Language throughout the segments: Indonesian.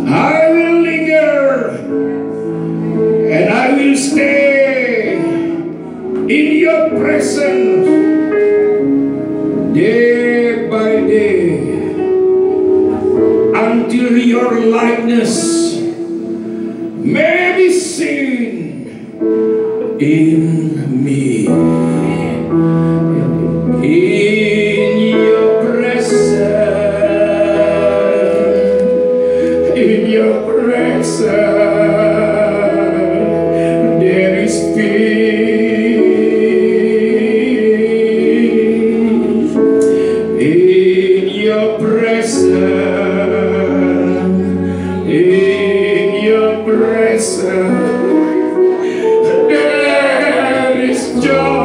I will linger and I will stay in your presence day by day until your likeness may be seen in me. In your presence, there is peace. In your presence, there is joy.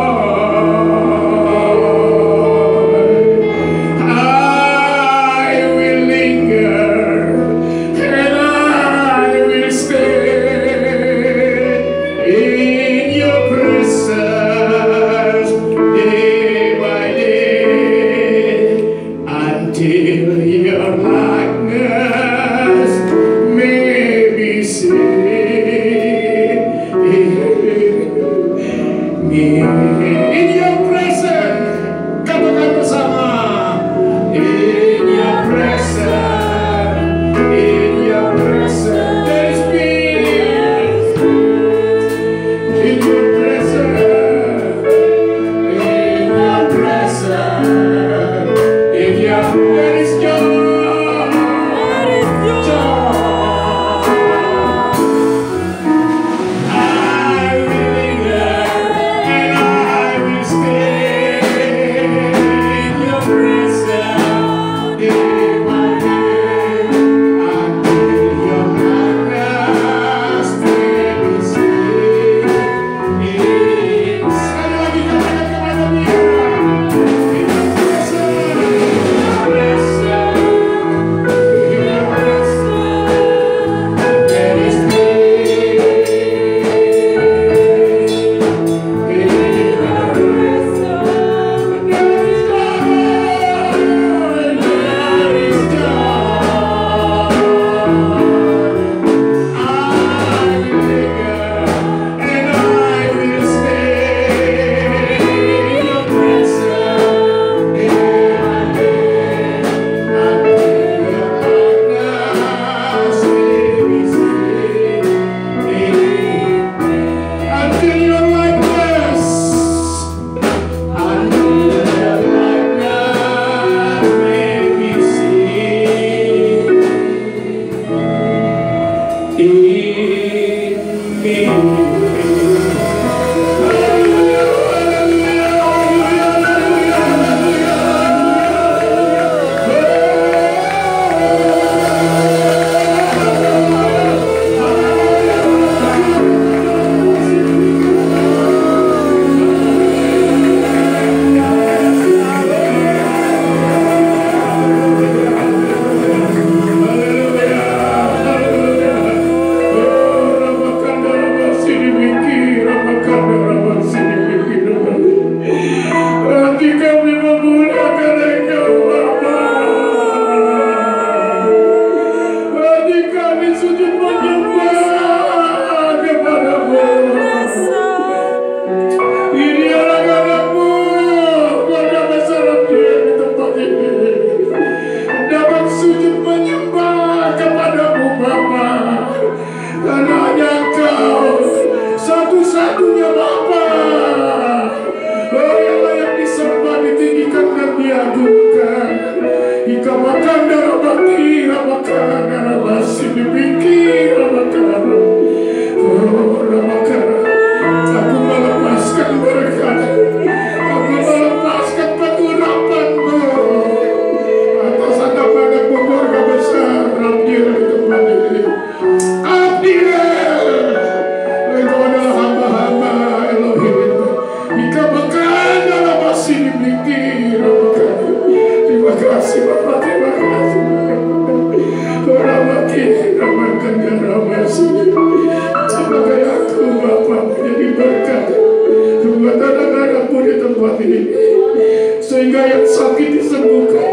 Sehingga yang sakit disembuhkan,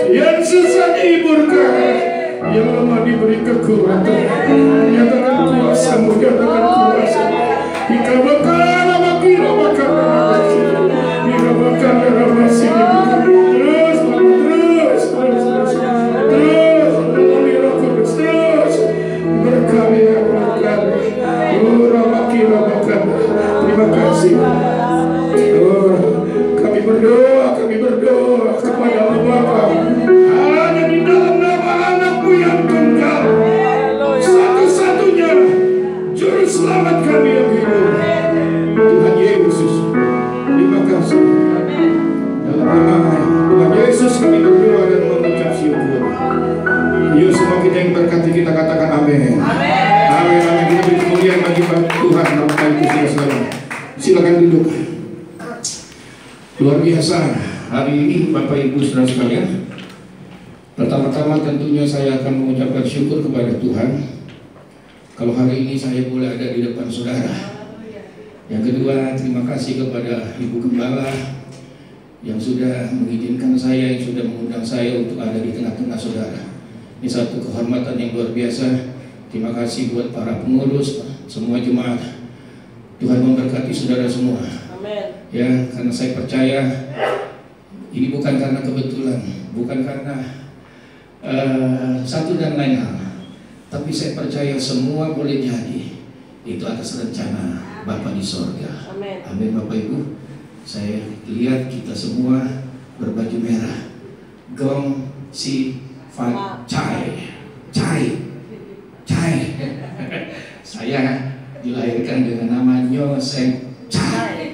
yang susah dihiburkan, yang lemah diberi kekuatan, nyatakan kuasa-Mu, nyatakan kuasa. Jika bakal bakira bakal jika bakal masih terus berkarya. Terima kasih. Kami berdoa kepada Bapa, hanya di dalam nama Anakmu yang tunggal, satu-satunya Juru Selamat kami yang hidup, Tuhan Yesus. Terima kasih. Dalam nama Tuhan Yesus kami berdoa dan mengucap syukur. Yuk semua kita yang berkati, kita katakan amin. Amin. Amin. Kita beri kemuliaan bagi Tuhan. Nama kali saudara. Silakan duduk. Luar biasa hari ini Bapak Ibu Saudara sekalian. Pertama-tama tentunya saya akan mengucapkan syukur kepada Tuhan kalau hari ini saya boleh ada di depan saudara. Yang kedua, terima kasih kepada Ibu Gembala yang sudah mengizinkan saya, yang sudah mengundang saya untuk ada di tengah-tengah saudara. Ini satu kehormatan yang luar biasa. Terima kasih buat para pengurus, semua jemaat. Tuhan memberkati saudara semua. Amin. Ya, karena saya percaya ini bukan karena kebetulan, bukan karena satu dan lain hal, tapi saya percaya semua boleh jadi itu atas rencana Bapa di sorga. Amin. Amin. Bapak Ibu, saya lihat kita semua berbaju merah. Gong Si Fat Chai. Saya dilahirkan dengan nama Nyo Seng Chai.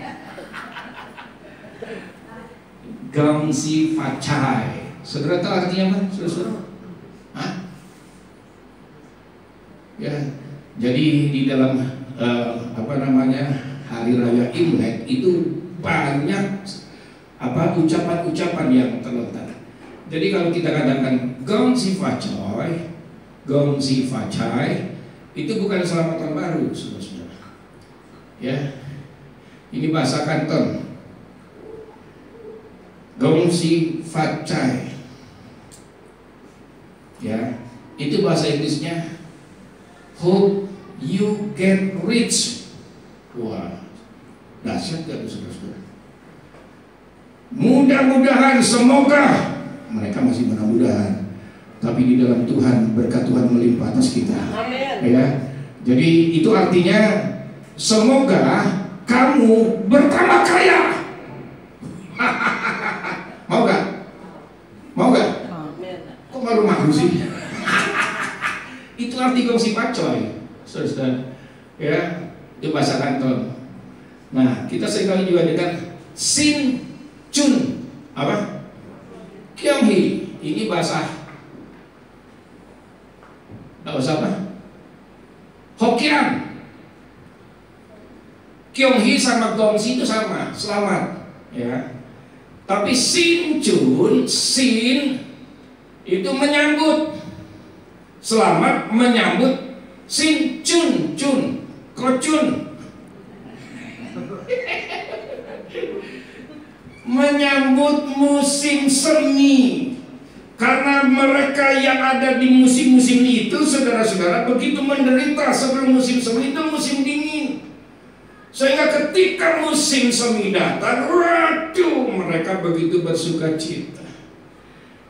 Gong Si Fat Chai. Saudara tahu artinya apa? Saudara? Hah? Ya, jadi di dalam Hari Raya Imlek itu banyak ucapan-ucapan yang terletak. Jadi kalau kita katakan Gong Si Fat Chai, itu bukan selamat tahun baru, saudara-saudara. Ya, ini bahasa Kanton. Gong Si Fat Chai. Ya, itu bahasa Inggrisnya Hope You Get Rich. Wah, dahsyat gak tuh saudara-saudara? Mudah-mudahan, semoga mereka masih mudah-mudahan, tapi di dalam Tuhan berkat Tuhan melimpah atas kita. Amin. Ya, jadi itu artinya semoga kamu bertambah kaya. Mau gak? Mau gak? Kok malu-malu sih? Itu arti Gong Si Fat Chai, saudara. Ya, itu bahasa Kanton. Nah, kita seringkali juga dengan Sin Chun apa? Kyung Hee. Ini bahasa apa? Hokkien. Kyung Hee sama Gong Si itu sama, selamat. Ya. Tapi Sin Chun, Sin itu menyambut, selamat menyambut. Sin Chun, Kocun menyambut musim semi. Karena mereka yang ada di musim-musim itu, saudara-saudara, begitu menderita sebelum musim semi itu musim dingin. Sehingga ketika musim semi datang, waduh, mereka begitu bersuka cita.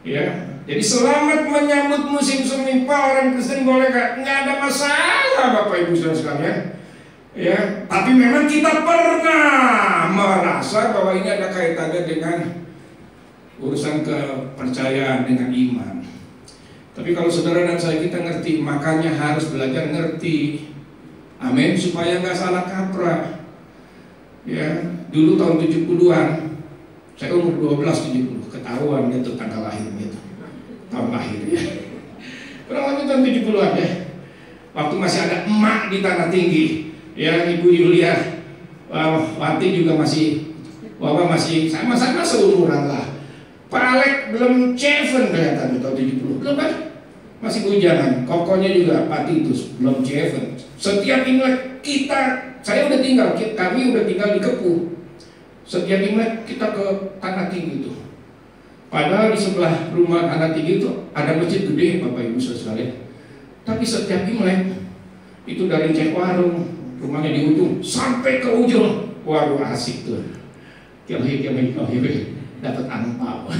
Ya, jadi selamat menyambut musim semi. Pak, orang Kristen boleh nggak ada masalah, Bapak Ibu Saudara sekalian. Ya, tapi memang kita pernah merasa bahwa ini ada kaitannya dengan urusan kepercayaan, dengan iman. Tapi kalau saudara dan saya kita ngerti, makanya harus belajar ngerti. Amin, supaya nggak salah kaprah. Ya, dulu tahun 70-an, saya umur 12-70, ketahuan gitu tanggal lahir gitu, tahun lahir ya. Kurang lebih tahun 70-an ya. Waktu masih ada emak di Tanah Tinggi. Ya, Ibu Yulia Wati juga masih, Wawa masih sama-sama seumuran lah. Pak Alek belum ceven kelihatan di tahun 70, belum kan? Masih bujangan. Kokonya juga Pak Titus belum ceven. Setiap Imlek saya udah tinggal, kami udah tinggal di Kepuh. Setiap Imlek kita ke Tanah Tinggi itu. Padahal di sebelah rumah anak tinggi itu ada masjid gede, Bapak Ibu sekalian. Tapi setiap Imlek itu dari cek warung, rumahnya di ujung sampai ke ujung. Waduh, asik tuh. Dapat angpau.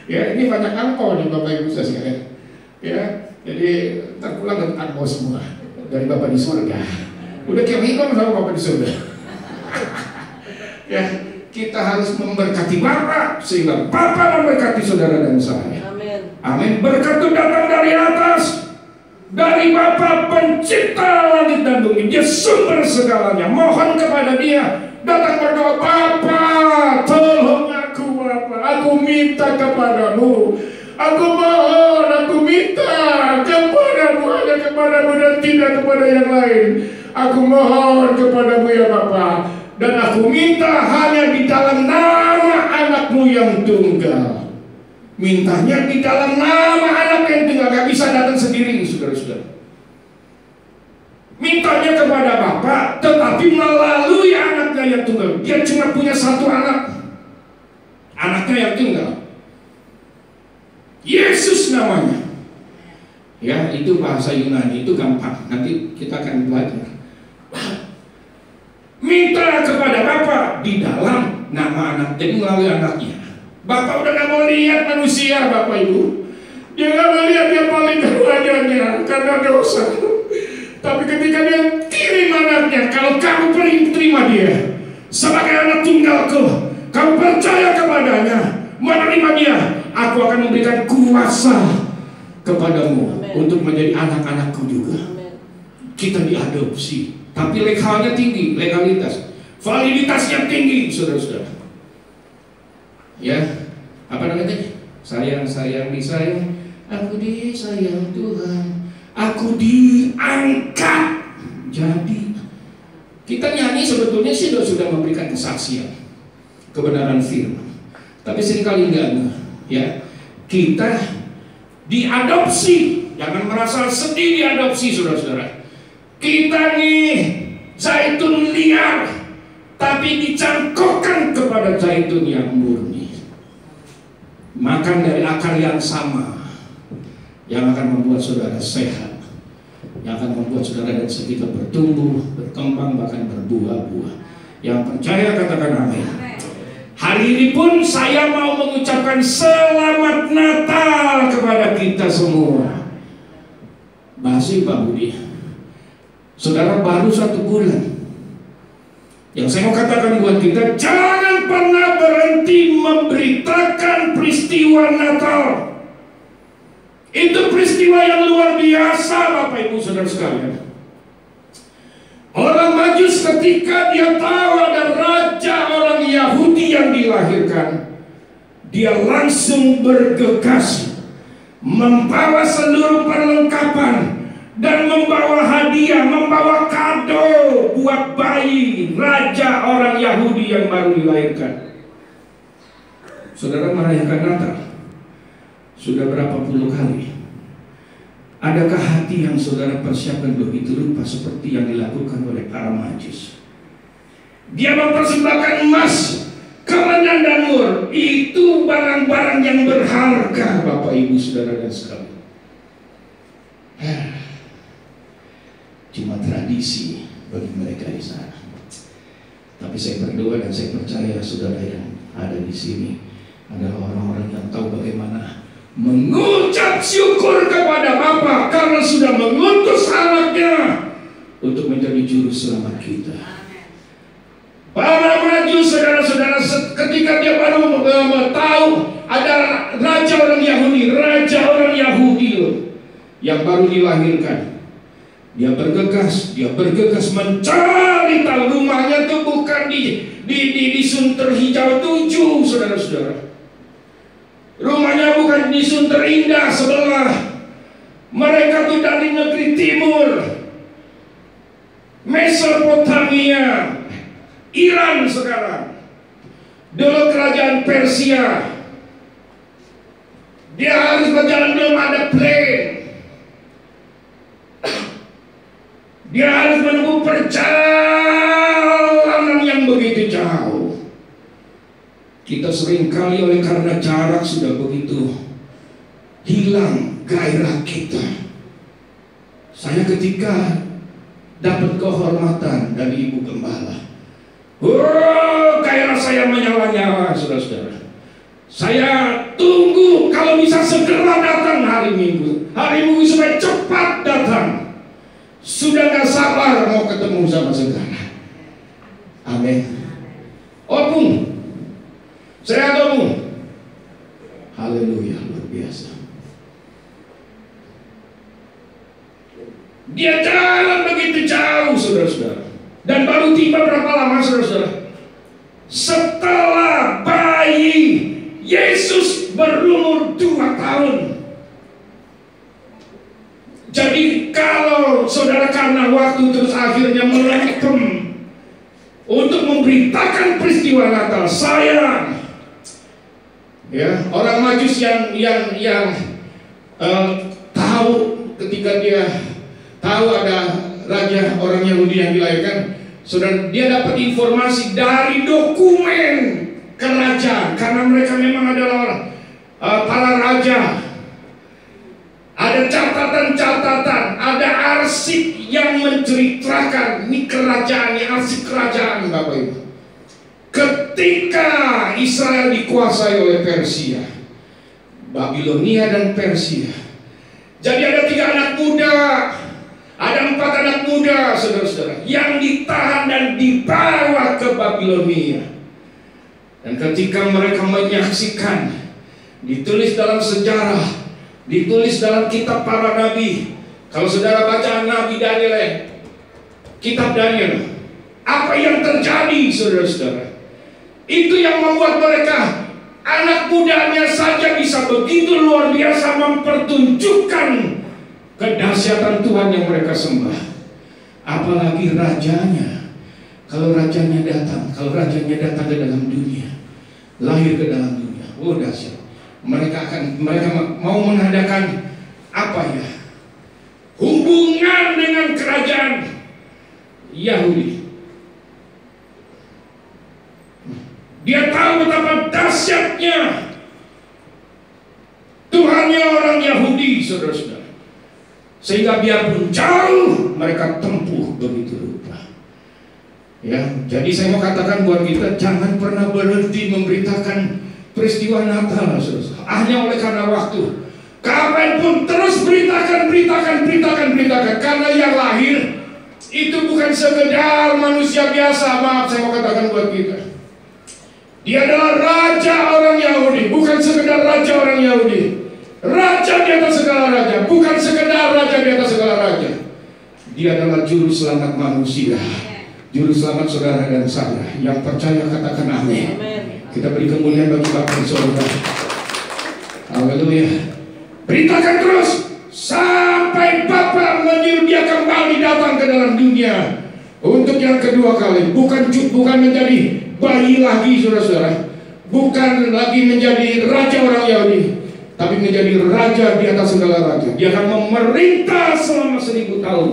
Ya, ini banyak angpau nih Bapak Ibu sekalian. Ya, jadi terpulang dapat angpau semua dari Bapak di surga. Udah sama Bapak di surga. Ya, kita harus memberkati Bapak sehingga Bapak memberkati saudara dan saya. Amin. Amin. Berkat itu datang dari atas, dari Bapa pencipta langit dan bumi. Dia sumber segalanya. Mohon kepada Dia, datang berdoa, Bapa, tolong aku Bapa. Aku minta kepadamu. Aku mohon, aku minta kepadamu, hanya kepadamu dan tidak kepada yang lain. Aku mohon kepadamu ya Bapa. Dan aku minta hanya di dalam nama anakmu yang tunggal. Mintanya di dalam nama anak yang tunggal. Gak bisa datang sendiri, saudara-saudara. Mintanya kepada Bapa, tetapi melalui anaknya yang tunggal. Dia cuma punya satu anak, anaknya yang tunggal, Yesus namanya. Ya, itu bahasa Yunani, itu gampang. Nanti kita akan belajar. Minta kepada Bapa di dalam nama anak, jadi melalui anaknya. Bapak udah gak mau lihat manusia, Bapak Ibu. Dia gak mau lihat dia paling wajahnya karena dosa. Tapi ketika dia kirim anaknya, kalau kamu terima dia sebagai anak tunggalku, kamu percaya kepadanya, menerima dia, aku akan memberikan kuasa kepadamu. Amen. Untuk menjadi anak-anakku juga. Amen. Kita diadopsi. Tapi legalnya tinggi, legalitas, validitasnya tinggi, saudara-saudara. Ya, apa namanya? Sayang disayang, aku disayang Tuhan, aku diangkat. Jadi kita nyanyi sebetulnya sih sudah memberikan kesaksian kebenaran firman. Tapi seringkali enggak, ya. Kita diadopsi, jangan merasa sedih diadopsi, saudara-saudara. Kita nih zaitun liar, tapi dicangkokkan kepada zaitun yang murni. Makan dari akar yang sama, yang akan membuat saudara sehat, yang akan membuat saudara dan kita bertumbuh, berkembang, bahkan berbuah-buah. Yang percaya katakan amin. Hari ini pun saya mau mengucapkan selamat Natal kepada kita semua. Masih Pak Budi, saudara baru 1 bulan. Yang saya mau katakan buat kita, jangan pernah berhenti memberitakan peristiwa Natal. Itu peristiwa yang luar biasa Bapak Ibu saudara sekalian. Orang Majus ketika dia tahu ada raja orang Yahudi yang dilahirkan, dia langsung bergegas membawa seluruh perlengkapan dan membawa hadiah, membawa kado buat bayi raja orang Yahudi yang baru dilahirkan. Saudara merayakan Natal sudah berapa puluh kali? Adakah hati yang saudara persiapkan begitu rupa seperti yang dilakukan oleh para Majus? Dia mempersembahkan emas, kemenyan dan mur. Itu barang-barang yang berharga Bapak Ibu saudara dan sekalian. Cuma tradisi bagi mereka di sana. Tapi saya berdoa dan saya percaya saudara yang ada di sini adalah orang-orang yang tahu bagaimana mengucap syukur kepada Bapa karena sudah mengutus anaknya untuk menjadi juru selamat kita. Para Majus saudara-saudara ketika dia baru tahu ada raja orang Yahudi, yang baru dilahirkan, dia bergegas mencari tahu. Rumahnya itu bukan di Sunter Hijau 7, saudara-saudara. Rumahnya bukan di Sunter Indah sebelah. Mereka tuh dari negeri timur, Mesopotamia, Iran sekarang. Dulu kerajaan Persia. Dia harus berjalan, belum ada plane. Dia harus menempuh perjalanan yang begitu jauh. Kita seringkali oleh karena jarak sudah begitu hilang gairah kita. Saya ketika dapat kehormatan dari Ibu Gembala, gairah saya menyala-nyala, saudara-saudara. Saya tunggu kalau bisa segera datang hari Minggu. Hari Minggu supaya cepat datang. Sudah gak sabar mau ketemu sama saudara. Amin. Opung, sehat opung. Haleluya, luar biasa. Dia jalan begitu jauh, saudara-saudara. Dan baru tiba berapa lama, saudara-saudara? Setelah bayi Yesus berumur 2 tahun. Jadi kalau saudara karena waktu terus akhirnya melempem untuk memberitakan peristiwa Natal, saya orang Majus yang tahu ketika dia tahu ada raja orang Yahudi yang dilahirkan, saudara, dia dapat informasi dari dokumen kerajaan karena mereka memang adalah para raja. Ada catatan-catatan, ada arsip yang menceritakan ini kerajaan, ini arsip kerajaan, Bapak Ibu. Ketika Israel dikuasai oleh Persia, Babilonia dan Persia, jadi ada 3 anak muda, ada 4 anak muda, saudara-saudara, yang ditahan dan dibawa ke Babilonia. Dan ketika mereka menyaksikan, ditulis dalam sejarah, ditulis dalam kitab para nabi. Kalau saudara baca Nabi Daniel, kitab Daniel, apa yang terjadi, saudara-saudara, itu yang membuat mereka, anak mudanya saja bisa begitu luar biasa mempertunjukkan kedahsyatan Tuhan yang mereka sembah. Apalagi rajanya. Kalau rajanya datang ke dalam dunia, lahir ke dalam dunia, dahsyat. Mereka mau mengadakan hubungan dengan kerajaan Yahudi. Dia tahu betapa dahsyatnya Tuhannya orang Yahudi, saudara-saudara. Sehingga biarpun jauh mereka tempuh begitu rupa. Jadi saya mau katakan buat kita, jangan pernah berhenti memberitakan peristiwa Natal, saudara. Hanya oleh karena waktu. Kapanpun terus beritakan. Karena yang lahir itu bukan sekedar manusia biasa. Maaf, saya mau katakan buat kita, dia adalah raja orang Yahudi. Bukan sekedar raja orang Yahudi, raja di atas segala raja. Bukan sekedar raja di atas segala raja. Dia adalah juru selamat manusia, juru selamat saudara dan saya. Yang percaya katakan amin. Kita beri kemuliaan bagi Bapa di surga. Haleluya. Beritakan terus sampai Bapa menyuruh dia kembali datang ke dalam dunia untuk yang kedua kali. Bukan menjadi bayi lagi, saudara-saudara. Bukan lagi menjadi raja orang Yahudi, tapi menjadi raja di atas segala raja. Dia akan memerintah selama 1000 tahun.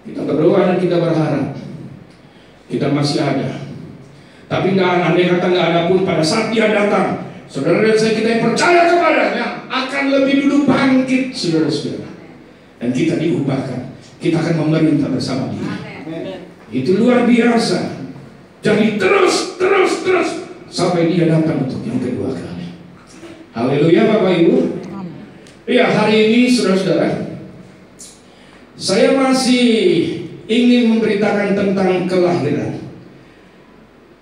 Kita berdoa dan kita berharap kita masih ada. Tapi andai kata nggak ada pun, pada saat dia datang, saudara dan saya, kita yang percaya kepadanya akan lebih dulu bangkit, saudara-saudara. Dan kita diubahkan. Kita akan memerintah bersama dia. Itu luar biasa. Jadi terus sampai dia datang untuk yang kedua kali. Haleluya, Bapak Ibu. Hari ini, saudara-saudara, saya masih ingin memberitakan tentang kelahiran.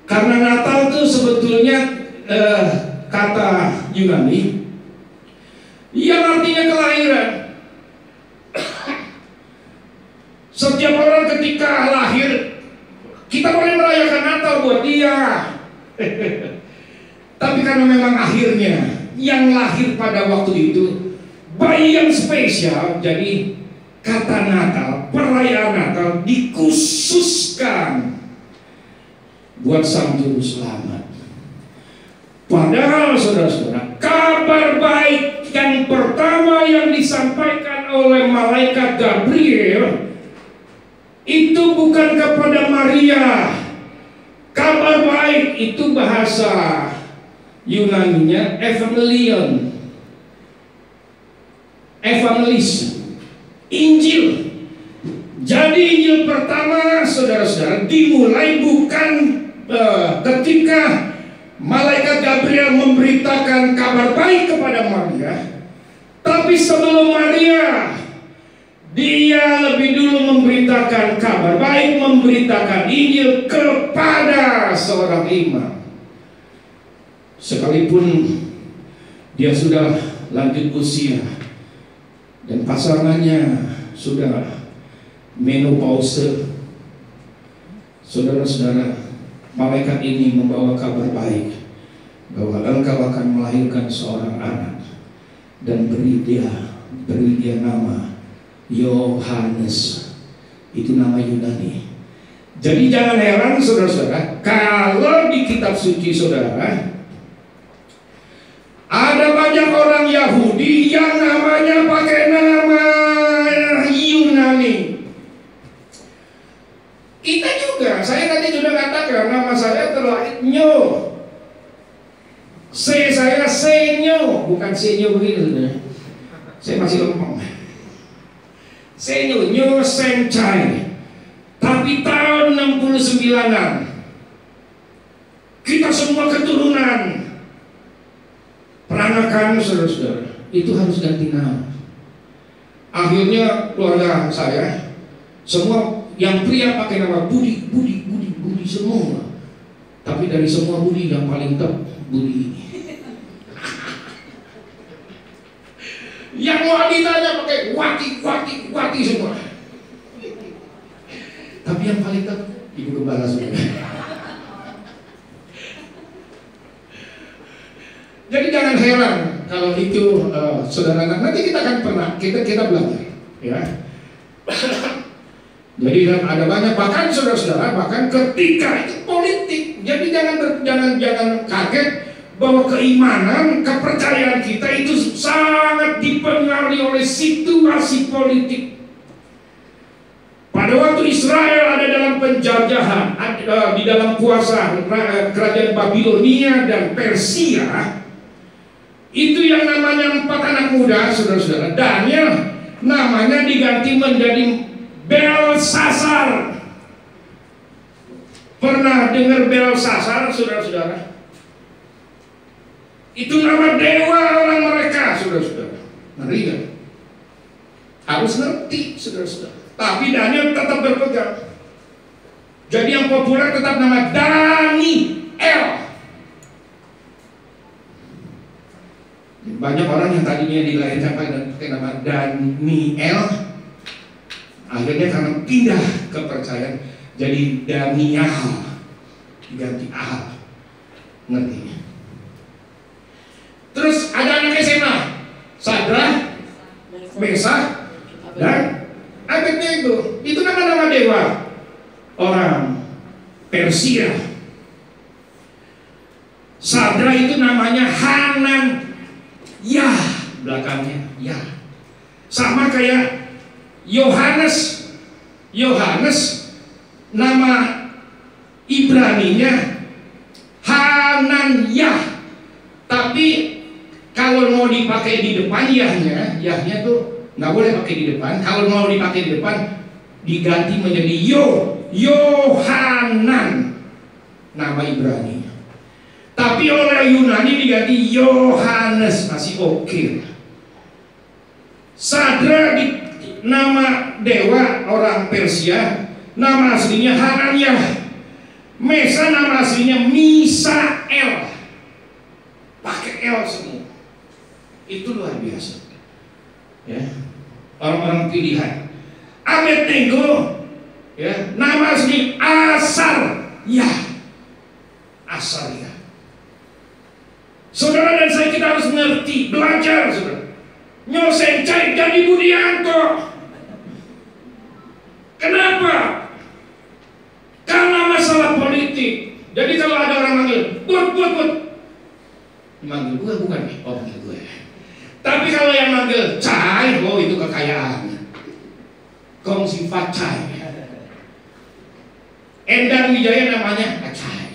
Karena Natal itu sebetulnya kata Yunani yang artinya kelahiran. Setiap orang ketika lahir, kita boleh merayakan Natal buat dia. Tapi karena memang akhirnya yang lahir pada waktu itu bayi yang spesial, jadi kata Natal, perayaan Natal dikhususkan buat Sang Juru Selamat. Padahal, saudara-saudara, kabar baik yang pertama yang disampaikan oleh malaikat Gabriel itu bukan kepada Maria, Kabar baik itu bahasa Yunaninya evangelion, evangelis, Injil. Jadi Injil pertama, saudara-saudara, dimulai bukan ketika malaikat Gabriel memberitakan kabar baik kepada Maria, tapi sebelum Maria, dia lebih dulu memberitakan kabar baik, memberitakan Injil kepada seorang imam. Sekalipun dia sudah lanjut usia dan pasangannya sudah menopause, saudara-saudara, malaikat ini membawa kabar baik bahwa engkau akan melahirkan seorang anak dan beri dia nama Yohanes. Itu nama Yunani. Jadi jangan heran, saudara-saudara, kalau di kitab suci saudara ada banyak orang Yahudi yang namanya pakai nama Yunani. Kita juga, saya tadi sudah katakan nama saya terlahir Nyo. Saya Senyo, bukan Senyo begitu. Saya masih lempeng. Senyo, Nyo Sencai. Tapi tahun 69-an kita semua keturunan peranakan, saudara-saudara, itu harus ganti nama. Akhirnya keluarga saya semua yang pria pakai nama Budi semua. Tapi dari semua Budi yang paling top Budi. Yang wanitanya pakai Wati semua. Tapi yang paling top Ibu Gembala semua. Jadi jangan heran kalau itu saudara, nanti kita akan kita belajar, ya. Jadi ada banyak, bahkan saudara-saudara, bahkan ketika itu politik. Jadi jangan kaget bahwa keimanan, kepercayaan kita itu sangat dipengaruhi oleh situasi politik. Pada waktu Israel ada dalam penjajahan, di dalam kuasa kerajaan Babilonia dan Persia, itu yang namanya 4 anak muda, saudara-saudara, Daniel namanya diganti menjadi Belsasar. Pernah dengar Belsasar, saudara-saudara? Itu nama dewa orang mereka, saudara-saudara. Ngeri kan? Harus ngerti, saudara-saudara. Tapi Daniel tetap berpegang. Jadi yang populer tetap nama Daniel. Banyak orang yang tadinya dilahirkan pakai nama Daniel, akhirnya karena pindah kepercayaan jadi Daniel, diganti Al. Ngerti? Terus ada anak SMA, Sadra, Mesa, dan Abednego. Itu nama-nama dewa orang Persia. Sadra itu namanya Hanan, ya, belakangnya ya. Sama kayak Yohanes. Yohanes nama Ibraninya Hananyah. Tapi kalau mau dipakai di depan yahnya tuh nggak boleh pakai di depan. Kalau mau dipakai di depan diganti menjadi Yohanan, nama Ibrani. Tapi oleh Yunani diganti Yohanes, masih oke. Sadra di nama dewa orang Persia, nama aslinya Hananyah. Mesa nama aslinya Misael, pakai L semua. Itu luar biasa, ya, orang-orang pilihan. Abednego, ya, nama asli Asar, ya, Asar, ya. Saudara dan saya, kita harus mengerti, belajar, saudara. Nyo Sencai jadi Budianto. Kenapa? Karena masalah politik. Jadi kalau ada orang manggil, Bud, manggil gue bukan nih, oh manggil gue. Tapi kalau yang manggil Cai, oh itu kekayaan. Kong sifat Cai. Endang Wijaya namanya Cai.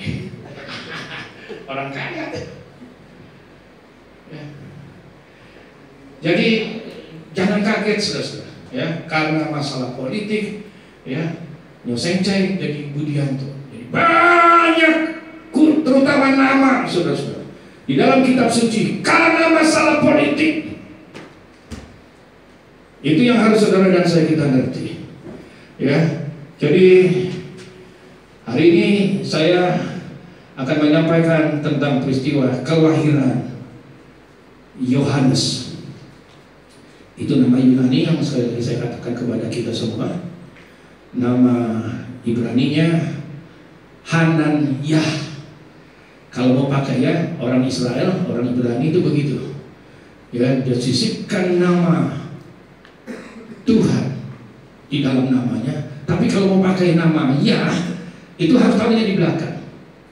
orang kaya tuh. Ya. Jadi jangan kaget saudara-saudara, ya, karena masalah politik, ya, Nyosencai jadi Budianto. Jadi banyak, terutama nama saudara-saudara di dalam kitab suci karena masalah politik. Itu yang harus saudara dan saya kita ngerti, ya. Jadi hari ini saya akan menyampaikan tentang peristiwa kelahiran Yohanes. Itu nama Yunani yang sekali lagi saya katakan kepada kita semua. Nama Ibraninya Hananyah. Kalau mau pakai ya, orang Israel, orang Ibrani itu begitu. Ya, dia sisipkan nama Tuhan di dalam namanya. Tapi kalau mau pakai nama Yah, itu harus tahunya di belakang.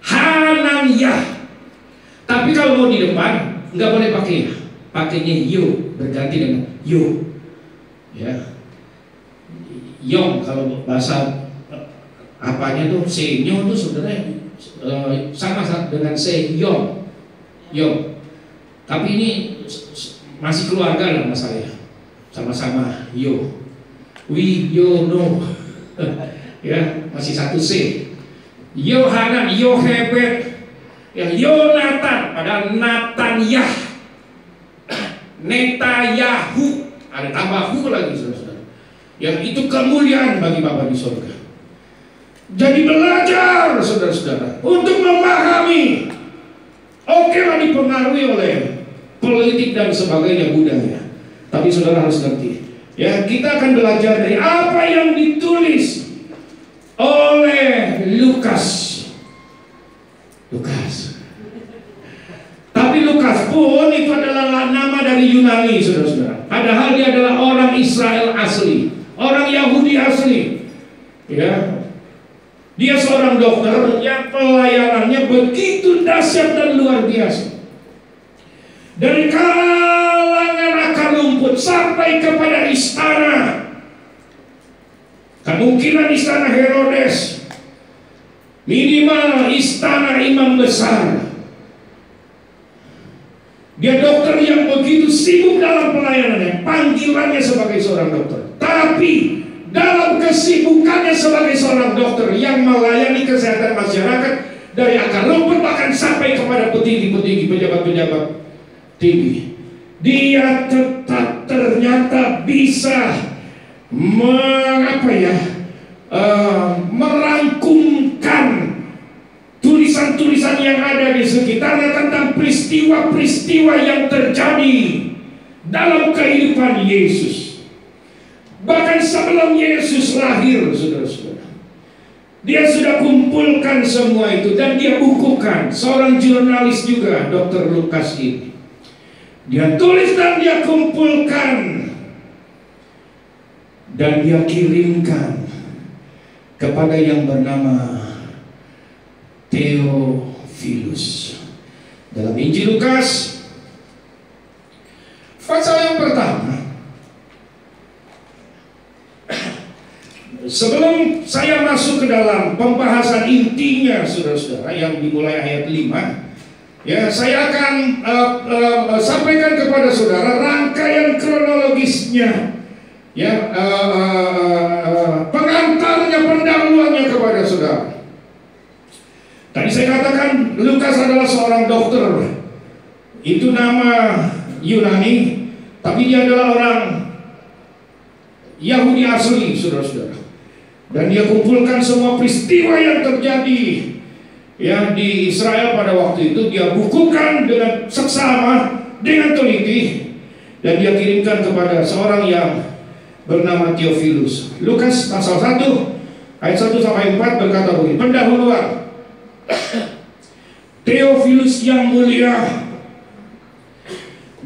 Hananyah. Tapi kalau mau di depan, nggak boleh pakai Yah. Pakainya Yo, berganti dengan Yo. Ya. Yong kalau bahasa apanya tuh Senyo tuh sebenarnya sama dengan Yong. Yong. Tapi ini masih keluarga lah mas saya. Sama-sama Yo. We Yo No. Ya, masih satu C. Yohanan, Yohebed, ya, Yonatan, padahal Natanyah, Netayahu, ada tambah hu lagi saudara-saudara. Ya, itu kemuliaan bagi Bapa di surga. Jadi belajar saudara-saudara untuk memahami. Oke lah dipengaruhi oleh politik dan sebagainya, budaya. Tapi saudara harus ngerti. Ya, kita akan belajar dari apa yang ditulis oleh Lukas. Tapi Lukas pun itu adalah nama dari Yunani, saudara-saudara. Padahal dia adalah orang Israel asli, orang Yahudi asli. Ya, dia seorang dokter yang pelayanannya begitu dahsyat dan luar biasa. Dari kalangan akar rumput sampai kepada istana. Kemungkinan istana Herodes, minimal istana imam besar. Dia dokter yang begitu sibuk dalam pelayanannya, panggilannya sebagai seorang dokter. Tapi dalam kesibukannya sebagai seorang dokter yang melayani kesehatan masyarakat dari akar rumput bahkan sampai kepada petinggi-petinggi, pejabat-pejabat tinggi, dia tetap ternyata bisa merangkumkan tulisan-tulisan yang ada di sekitarnya tentang peristiwa-peristiwa yang terjadi dalam kehidupan Yesus. Bahkan sebelum Yesus lahir, saudara-saudara, dia sudah kumpulkan semua itu dan dia bukukan. Seorang jurnalis juga, Dr. Lukas ini, dia tulis dan dia kumpulkan dan dia kirimkan kepada yang bernama Theophilus. Dalam Injil Lukas pasal yang pertama. Sebelum saya masuk ke dalam pembahasan intinya saudara-saudara yang dimulai ayat 5, ya, saya akan sampaikan kepada saudara rangkaian kronologisnya, ya, pengantarnya, pendahuluannya kepada saudara. Tadi saya katakan Lukas adalah seorang dokter. Itu nama Yunani, tapi dia adalah orang Yahudi asli, saudara-saudara. Dan dia kumpulkan semua peristiwa yang terjadi, ya, di Israel pada waktu itu. Dia bukukan dengan seksama, dengan teliti, dan dia kirimkan kepada seorang yang bernama Theophilus. Lukas pasal 1 ayat 1 sampai 4 berkata begini, pendahuluan. Theophilus yang mulia,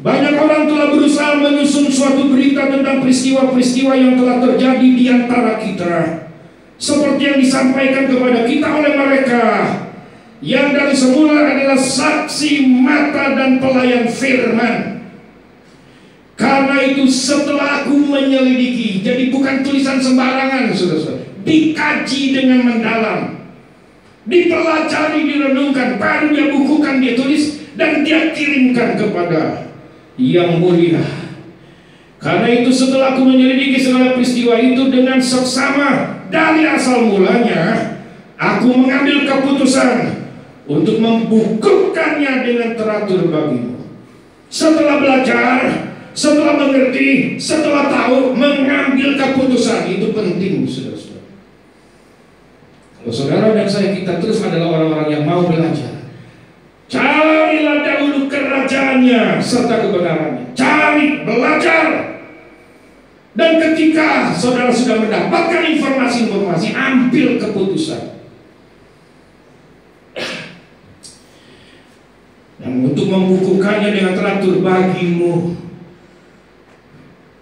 banyak orang telah berusaha menyusun suatu berita tentang peristiwa-peristiwa yang telah terjadi di antara kita, seperti yang disampaikan kepada kita oleh mereka yang dari semula adalah saksi mata dan pelayan firman. Karena itu setelah aku menyelidiki, jadi bukan tulisan sembarangan, saudara-saudara, dikaji dengan mendalam. dipelajari, direnungkan, baru dia bukukan, dia tulis, dan dia kirimkan kepada Yang Mulia. Karena itu setelah aku menyelidiki segala peristiwa itu dengan seksama dari asal mulanya, aku mengambil keputusan untuk membukukannya dengan teratur bagimu. Setelah belajar, setelah mengerti, setelah tahu, mengambil keputusan itu penting, saudara-saudara. Kalau saudara dan saya, kita terus adalah orang-orang yang mau belajar. Carilah dahulu kerajaannya serta kebenarannya. Cari, belajar. Dan ketika saudara sudah mendapatkan informasi-informasi, ambil keputusan. Dan untuk membukukannya dengan teratur bagimu,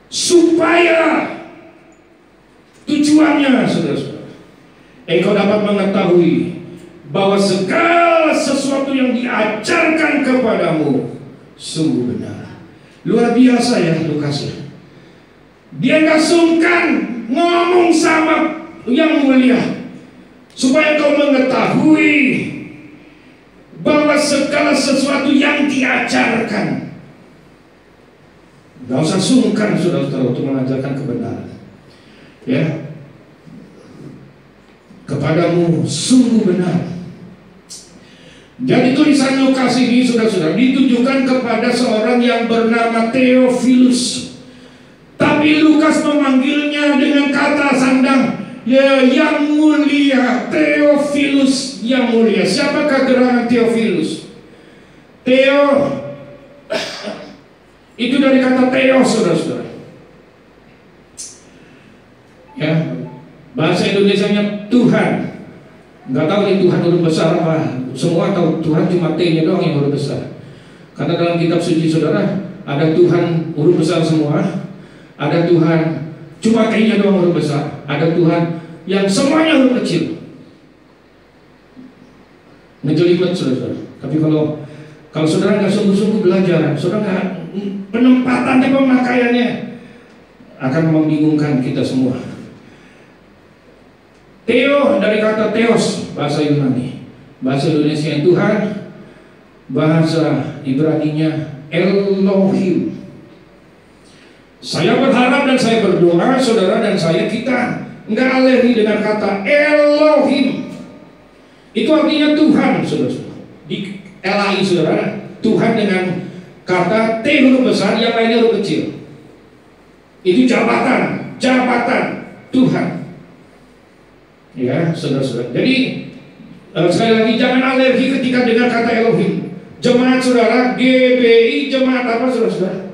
supaya tujuannya, saudara-saudara, engkau dapat mengetahui bahwa segala sesuatu yang diajarkan kepadamu sungguh benar. Luar biasa ya Lukas ya. Dia gak sungkan ngomong sama Yang Mulia, supaya kau mengetahui bahwa segala sesuatu yang diajarkan. Gak usah sungkan saudara-saudara untuk mengajarkan kebenaran ya, kepadamu sungguh benar. Jadi tulisan Lukas ini saudara-saudara ditujukan kepada seorang yang bernama Theophilus. Tapi Lukas memanggilnya dengan kata sandang ya, Yang Mulia, Theophilus Yang Mulia. Siapakah gerangan Theophilus? Theo itu dari kata Theo, saudara-saudara. Ya, bahasa Indonesianya Tuhan. Nggak tahu nih Tuhan huruf besar apa. Semua tahu Tuhan cuma T-nya doang yang huruf besar. Karena dalam kitab suci saudara ada Tuhan huruf besar semua, ada Tuhan cuma T-nya doang huruf besar, ada Tuhan yang semuanya huruf kecil. Ngejelimet saudara. Tapi kalau saudara nggak sungguh-sungguh belajar, saudara nggak, penempatannya, pemakaiannya akan membingungkan kita semua. Theo dari kata Theos, bahasa Yunani. Bahasa Indonesia Tuhan, bahasa Ibraninya Elohim. Saya berharap dan saya berdoa saudara dan saya, kita nggak alergi dengan kata Elohim. Itu artinya Tuhan, saudara. Di Elai saudara, Tuhan dengan kata T huruf besar, yang lainnya huruf kecil. Itu jabatan Tuhan. Ya, saudara-saudara. Jadi sekali lagi jangan alergi ketika dengar kata Elohim. Jemaat saudara, GBI jemaat apa saudara-saudara?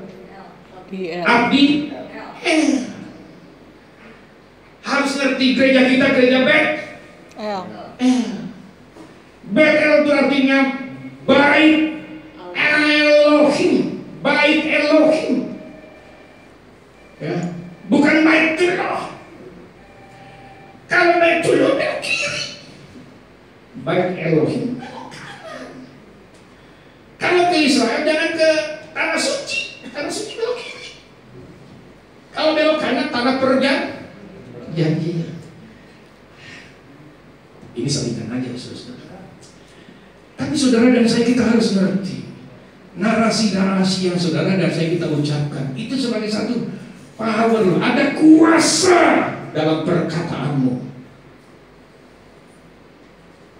Abdi. Harus ngerti gereja kita, gereja Bethel. Bethel itu artinya Bait Elohim. Bait Elohim. Ya, bukan Bait Tuloh. Kalau Bait Tuloh belok kiri, Bait Elohim belok kanan. Kalau ke Israel jangan ke tanah suci belok kiri. Kalau belok kanan tanah perjanjian. Ini salingan aja saudara. Tapi saudara dan saya, kita harus mengerti narasi-narasi yang saudara dan saya kita ucapkan itu sebagai satu power, ada kuasa dalam perkataanmu.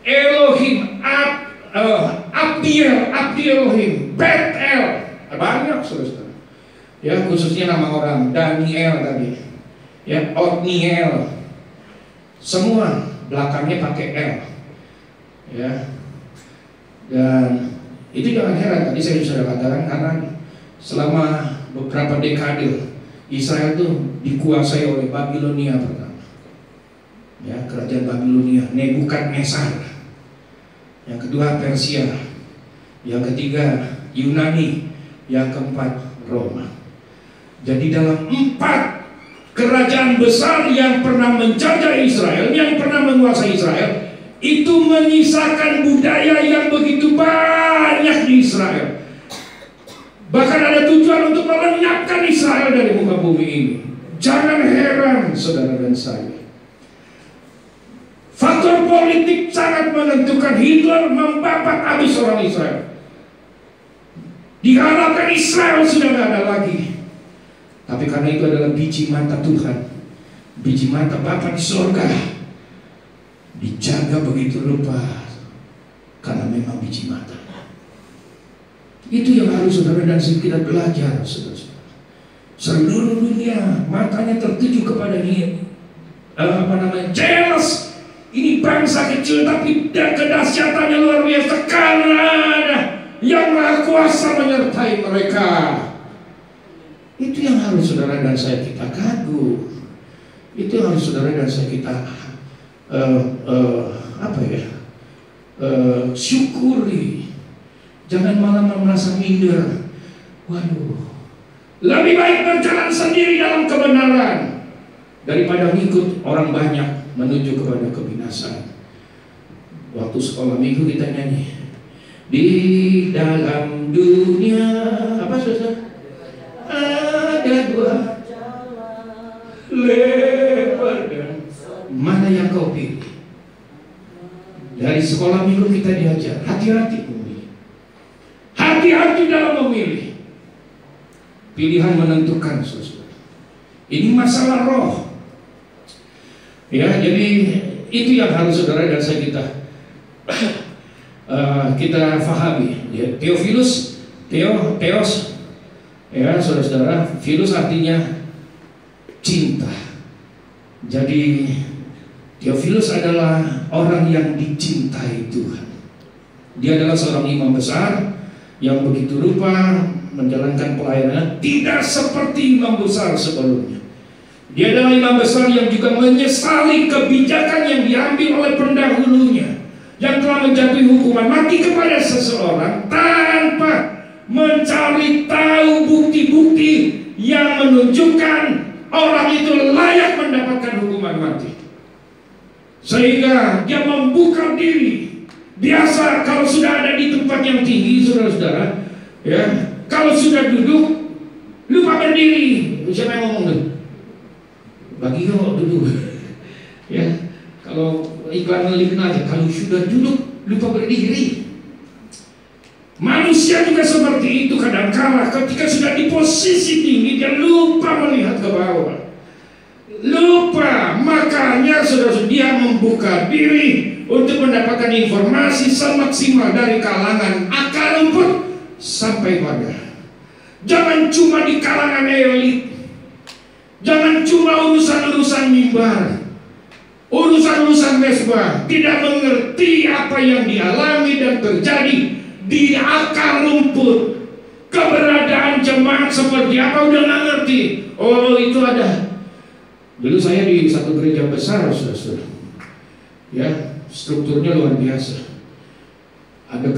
Elohim, Abdi Elohim, Bethel, banyak saudara. Ya, khususnya nama orang Daniel tadi, ya, Otniel, semua belakangnya pakai L, ya. Dan itu jangan heran, tadi saya sudah katakan, karena selama beberapa dekade Israel itu dikuasai oleh Babilonia pertama, ya, kerajaan Babilonia, Nebukadnezar. Yang kedua Persia, yang ketiga Yunani, yang keempat Roma. Jadi dalam 4 kerajaan besar yang pernah menjajah Israel, yang pernah menguasai Israel, itu menyisakan budaya yang begitu banyak di Israel. Bahkan ada tujuan untuk melenyapkan Israel dari muka bumi ini. Jangan heran saudara dan saya, Faktor politik sangat menentukan. Hitler membabat habis orang Israel. Diharapkan Israel sudah tidak ada lagi. Tapi karena itu adalah biji mata Tuhan, biji mata Bapa di sorga, dijaga begitu rupa. Karena memang biji mata. Itu yang harus saudara dan saya kita belajar, saudara. Seluruh dunia matanya tertuju kepada ini. Jealous. Ini bangsa kecil tapi kedahsyatannya luar biasa karena ada yang Maha Kuasa menyertai mereka. Itu yang harus saudara dan saya kita kagum. Itu yang harus saudara dan saya kita syukuri. Jangan malah merasa minder. Waduh, lebih baik berjalan sendiri dalam kebenaran daripada mengikut orang banyak menuju kepada kebinasaan. Waktu sekolah minggu kita nyanyi, di dalam dunia apa saudara? Ada dua lebar dan mana yang kau pilih? Dari sekolah minggu kita diajar hati-hati memilih. Hati-hati dalam memilih. Pilihan menentukan, saudara. Ini masalah roh. Ya, jadi itu yang harus saudara dan saya kita fahami. Ya, Theophilus, Theos, ya saudara-saudara, Philus artinya cinta. Jadi Theophilus adalah orang yang dicintai Tuhan. Dia adalah seorang imam besar yang begitu rupa menjalankan pelayanannya tidak seperti imam besar sebelumnya. Dia adalah imam besar yang juga menyesali kebijakan yang diambil oleh pendahulunya, yang telah menjatuhi hukuman mati kepada seseorang tanpa mencari tahu bukti-bukti yang menunjukkan orang itu layak mendapatkan hukuman mati. Sehingga dia membuka diri. Biasa kalau sudah ada di tempat yang tinggi, saudara-saudara, ya, kalau sudah duduk lupa berdiri. Siapa yang ngomong tuh? Bagi yo duduk. Ya, kalau iklan ngelilin aja, kalau sudah duduk lupa berdiri. Manusia juga seperti itu kadang-kala. Ketika sudah di posisi tinggi, dia lupa melihat ke bawah. Lupa, makanya saudara dia membuka diri untuk mendapatkan informasi semaksimal dari kalangan akar rumput sampai pada. Jangan cuma di kalangan elit. Jangan cuma urusan-urusan mimbar, urusan-urusan mesbah. Tidak mengerti apa yang dialami dan terjadi di akar rumput. Keberadaan jemaat seperti apa udah nggak ngerti. Oh itu ada. Dulu saya di satu gereja besar, saudara. Ya, strukturnya luar biasa. Ada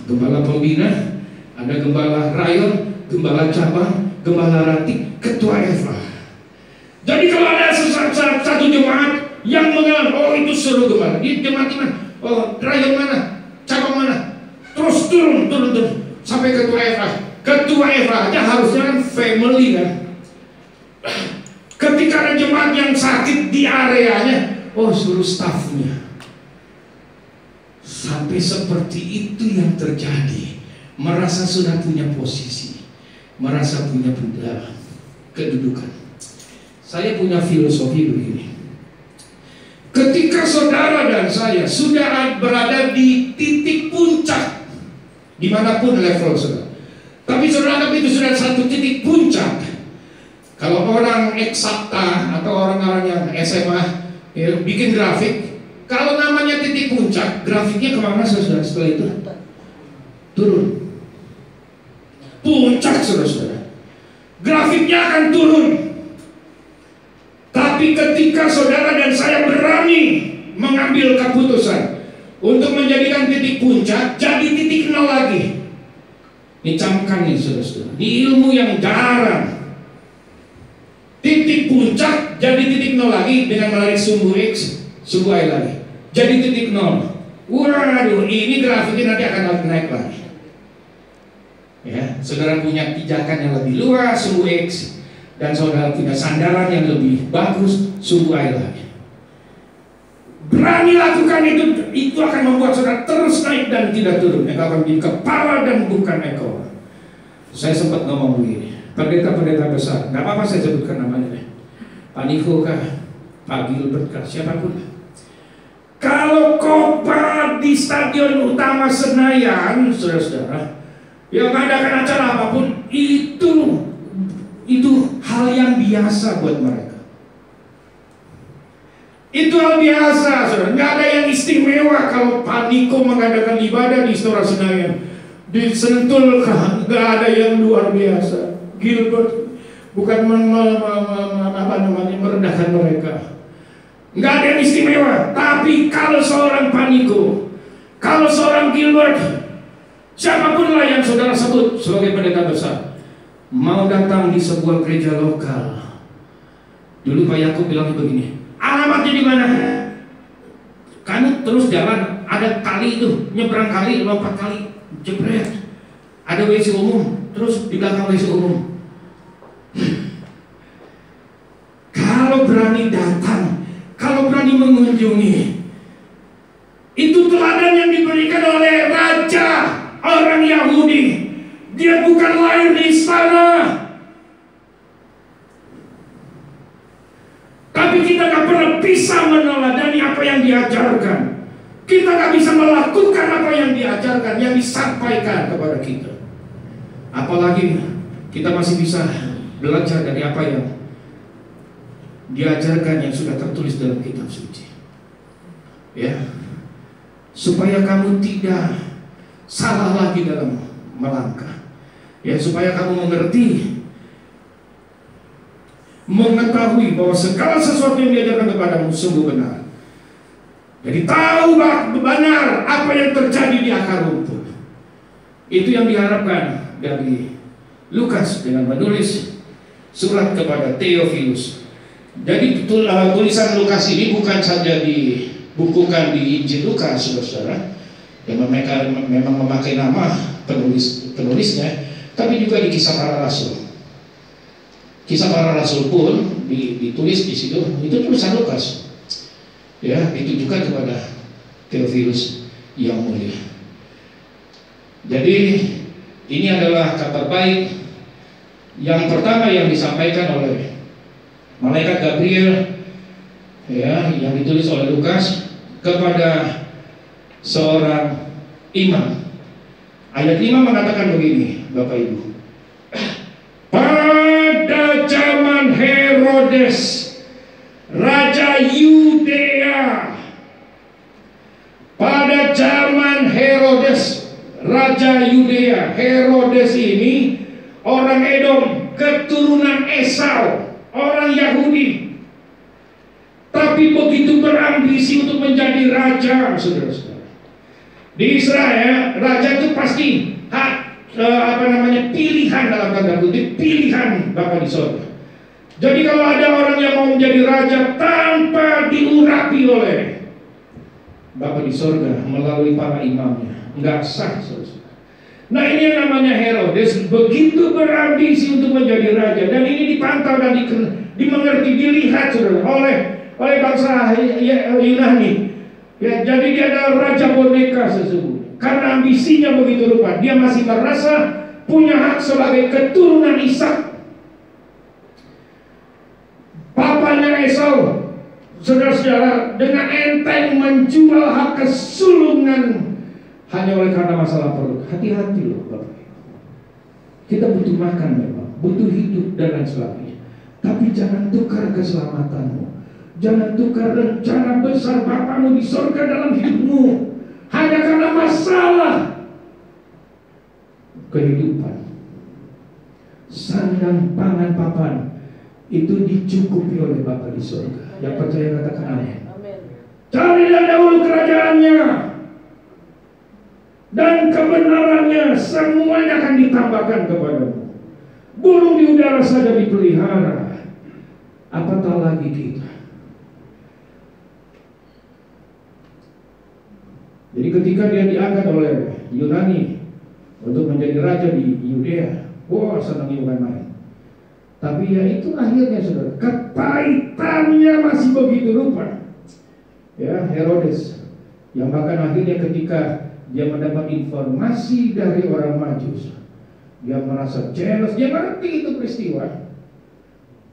gembala pembina, ada gembala rayon, gembala cabang, gembala ratik, ketua Eva. Jadi kalau ada satu jemaat yang mengenal, oh itu seluruh gembala, di jemaat mana? Oh rayon mana? Cabang mana? Terus turun sampai ketua Eva. Ketua Eva aja harusnya kan family kan. Ketika ada jemaat yang sakit di areanya, oh suruh stafnya. Sampai seperti itu yang terjadi. Merasa sudah punya posisi, merasa punya kedudukan. Saya punya filosofi begini. Ketika saudara dan saya sudah berada di titik puncak, dimanapun level saudara, tapi saudara anggap itu sudah satu titik puncak. Kalau orang eksakta atau orang-orang yang SMA ya, bikin grafik, kalau namanya titik puncak, grafiknya kemana saudara setelah itu? Turun. Puncak saudara-saudara, grafiknya akan turun. Tapi ketika saudara dan saya berani mengambil keputusan untuk menjadikan titik puncak jadi titik nol lagi, ini camkan nih saudara-saudara, ini ilmu yang jarang. Titik puncak jadi titik nol lagi dengan menarik sumbu X, sumbu Y lagi, jadi titik nol. Waduh, ini grafiknya nanti akan naik lagi. Ya, saudara punya pijakan yang lebih luas, sumbu X, dan saudara punya sandaran yang lebih bagus, sumbu Y lagi. Berani lakukan itu akan membuat saudara terus naik dan tidak turun. Engkau akan menjadi kepala dan bukan ekor. Saya sempat ngomong begini, pendeta-pendeta besar, nggak apa-apa saya sebutkan namanya, Pak Niko kah, Pak Gilbert kah, siapapun. Kalau khotbah di stadion utama Senayan, saudara-saudara, yang mengadakan acara apapun, itu hal yang biasa buat mereka. Itu hal biasa, saudara. Nggak ada yang istimewa kalau Pak Niko mengadakan ibadah di Istora Senayan. Di Sentul nggak ada yang luar biasa. Gilbert bukan merendahkan mereka. Nggak ada yang istimewa. Tapi kalau seorang Pak Niko, kalau seorang Gilbert, siapapun lah yang saudara sebut sebagai pendeta besar, mau datang di sebuah gereja lokal. Dulu Pak Yakub bilang begini, alamatnya di mana? Kamu terus jalan, ada kali itu, nyebrang kali, lompat kali, jebret. Ada WC umum, terus di belakang WC umum. Kalau berani datang, kalau berani mengunjungi, itu teladan yang diberikan oleh raja orang Yahudi. Dia bukan lahir di istana, tapi kita gak pernah bisa meneladani apa yang diajarkan. Kita gak bisa melakukan apa yang diajarkan, yang disampaikan kepada kita. Apalagi kita masih bisa belajar dari apa yang diajarkan yang sudah tertulis dalam kitab suci. Ya, supaya kamu tidak salah lagi dalam melangkah. Ya, supaya kamu mengetahui bahwa segala sesuatu yang diajarkan kepadamu sungguh benar. Jadi tahu benar apa yang terjadi di akar rumput. Itu yang diharapkan dari Lukas dengan menulis surat kepada Theophilus. Jadi tulisan Lukas ini bukan saja dibukukan di Injil Lukas, saudara-saudara, yang memang memakai nama penulisnya, tapi juga di Kisah Para Rasul. Kisah Para Rasul pun ditulis di situ, itu tulisan Lukas. Ya, ditujukan kepada Theophilus yang mulia. Jadi ini adalah kabar baik yang pertama yang disampaikan oleh malaikat Gabriel, ya, yang ditulis oleh Lukas kepada seorang imam. Ayat 5 mengatakan begini, Bapak Ibu. Pada zaman Herodes, Raja Yudea, pada zaman Herodes, Raja Yudea. Herodes ini orang Edom, keturunan Esau, orang Yahudi. Tapi begitu berambisi untuk menjadi raja, saudara-saudara. Di Israel, raja itu pasti pilihan dalam tanda kutip, pilihan Bapa di sorga. Jadi kalau ada orang yang mau menjadi raja tanpa diurapi oleh Bapa di sorga melalui para imamnya, nggak sah, saudara. Nah, ini yang namanya Herodes, begitu berambisi untuk menjadi raja, dan ini dipantau dan dimengerti, dilihat, saudara, oleh bangsa Yunani. Ya, jadi dia adalah raja boneka sesungguhnya. Karena ambisinya begitu rupa, dia masih merasa punya hak sebagai keturunan Ishak. Papanya Esau, saudara-saudara, dengan enteng menjual hak kesulungan hanya oleh karena masalah perut. Hati-hati loh, Bapak. Kita butuh makan memang, butuh hidup dan lain sebagainya. Tapi jangan tukar keselamatanmu, jangan tukar rencana besar Bapamu di surga dalam hidupmu hanya karena masalah kehidupan. Sandang pangan papan itu dicukupi oleh Bapa di surga. Yang percaya katakan amin. Carilah dahulu kerajaannya dan kebenarannya, semuanya akan ditambahkan kepadamu. Burung di udara saja dipelihara, apatah lagi kita. Jadi ketika dia diangkat oleh Yunani untuk menjadi raja di Yudea, wah, senangnya bukan main. Tapi ya itu akhirnya, saudara, kepahitannya masih begitu rupa. ya, Herodes, yang bahkan akhirnya ketika dia mendapat informasi dari orang Majus, dia merasa jealous. Dia ngerti itu peristiwa,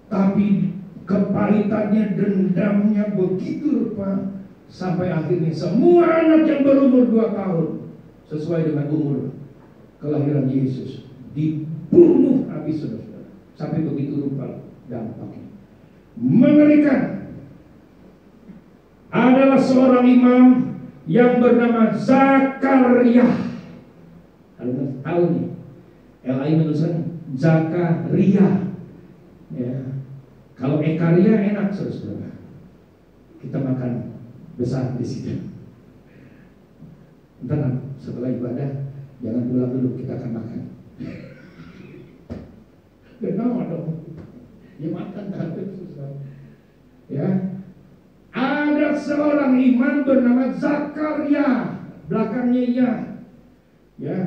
tapi kepahitannya, dendamnya begitu rupa, sampai akhirnya semua anak yang berumur 2 tahun sesuai dengan umur kelahiran Yesus dibunuh habis, saudara. Sampai begitu rupa dampaknya mengerikan. Adalah seorang imam yang bernama Zakaria. Kalian tahu nih, LAI menuliskan Zakaria. Ya. Kalau Ekaria enak, saudara. Kita makan besar di situ. Ntar setelah ibadah jangan pulang dulu, kita akan makan. Kenapa dong? Ya makan tapi susah. Ya. Ada seorang imam bernama Zakaria, belakangnya ya.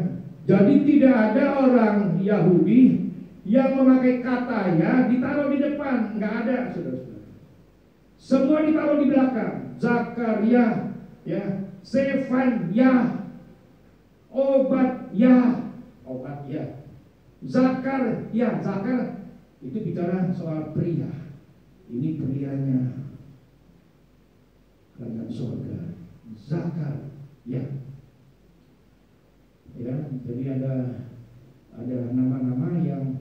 Jadi tidak ada orang Yahudi yang memakai kata ya ditaruh di depan, nggak ada, saudara-saudara. Semua ditaruh di belakang. Zakaria, ya, Sefan ya, obat ya, Zakar ya, Zakar itu bicara soal pria. Ini prianya kerajaan surga. Zakar ya. Ya, jadi ada nama-nama yang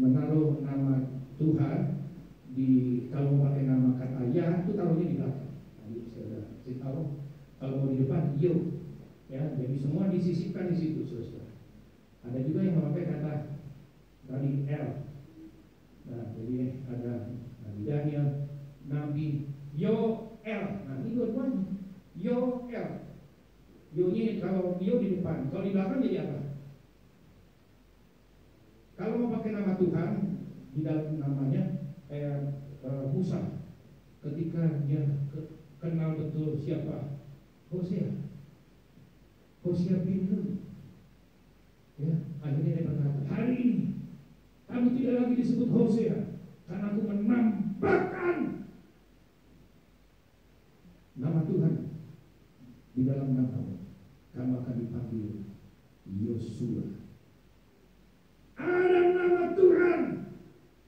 menaruh nama Tuhan di, kalau mau pakai nama kata ya itu taruhnya di belakang. Tadi saya taruh, kalau mau di depan yo. Ya, jadi semua disisipkan di situ, saudara. Ada juga yang memakai kata tadi L. Nah, jadi ada Nabi Daniel, Nabi Yoel. Nah, ini dua-duanya Yoel. Yo-nya kalau yo di depan, kalau di belakang jadi apa? Kalau mau pakai nama Tuhan di dalam namanya kayak Musa, ketika dia kenal betul siapa Hosea bin Nun, ya, akhirnya dia berkata, hari ini kamu tidak lagi disebut Hosea, karena aku menambahkan nama Tuhan di dalam namamu. Kamu akan dipanggil Yosua. Ada nama Tuhan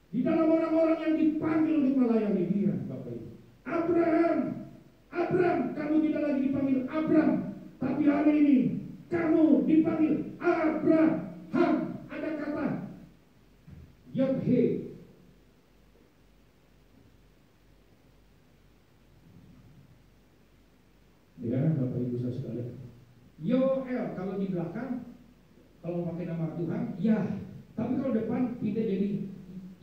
di dalam orang-orang yang dipanggil untuk melayani Dia, Bapak Ibu. Abram, kamu tidak lagi dipanggil Abram, tapi hari ini kamu dipanggil Abraham. Ada kata Yod-He. Ya, Bapak Ibu sekalian. Yoel kalau di belakang, kalau pakai nama Tuhan, ya. Tapi kalau depan kita jadi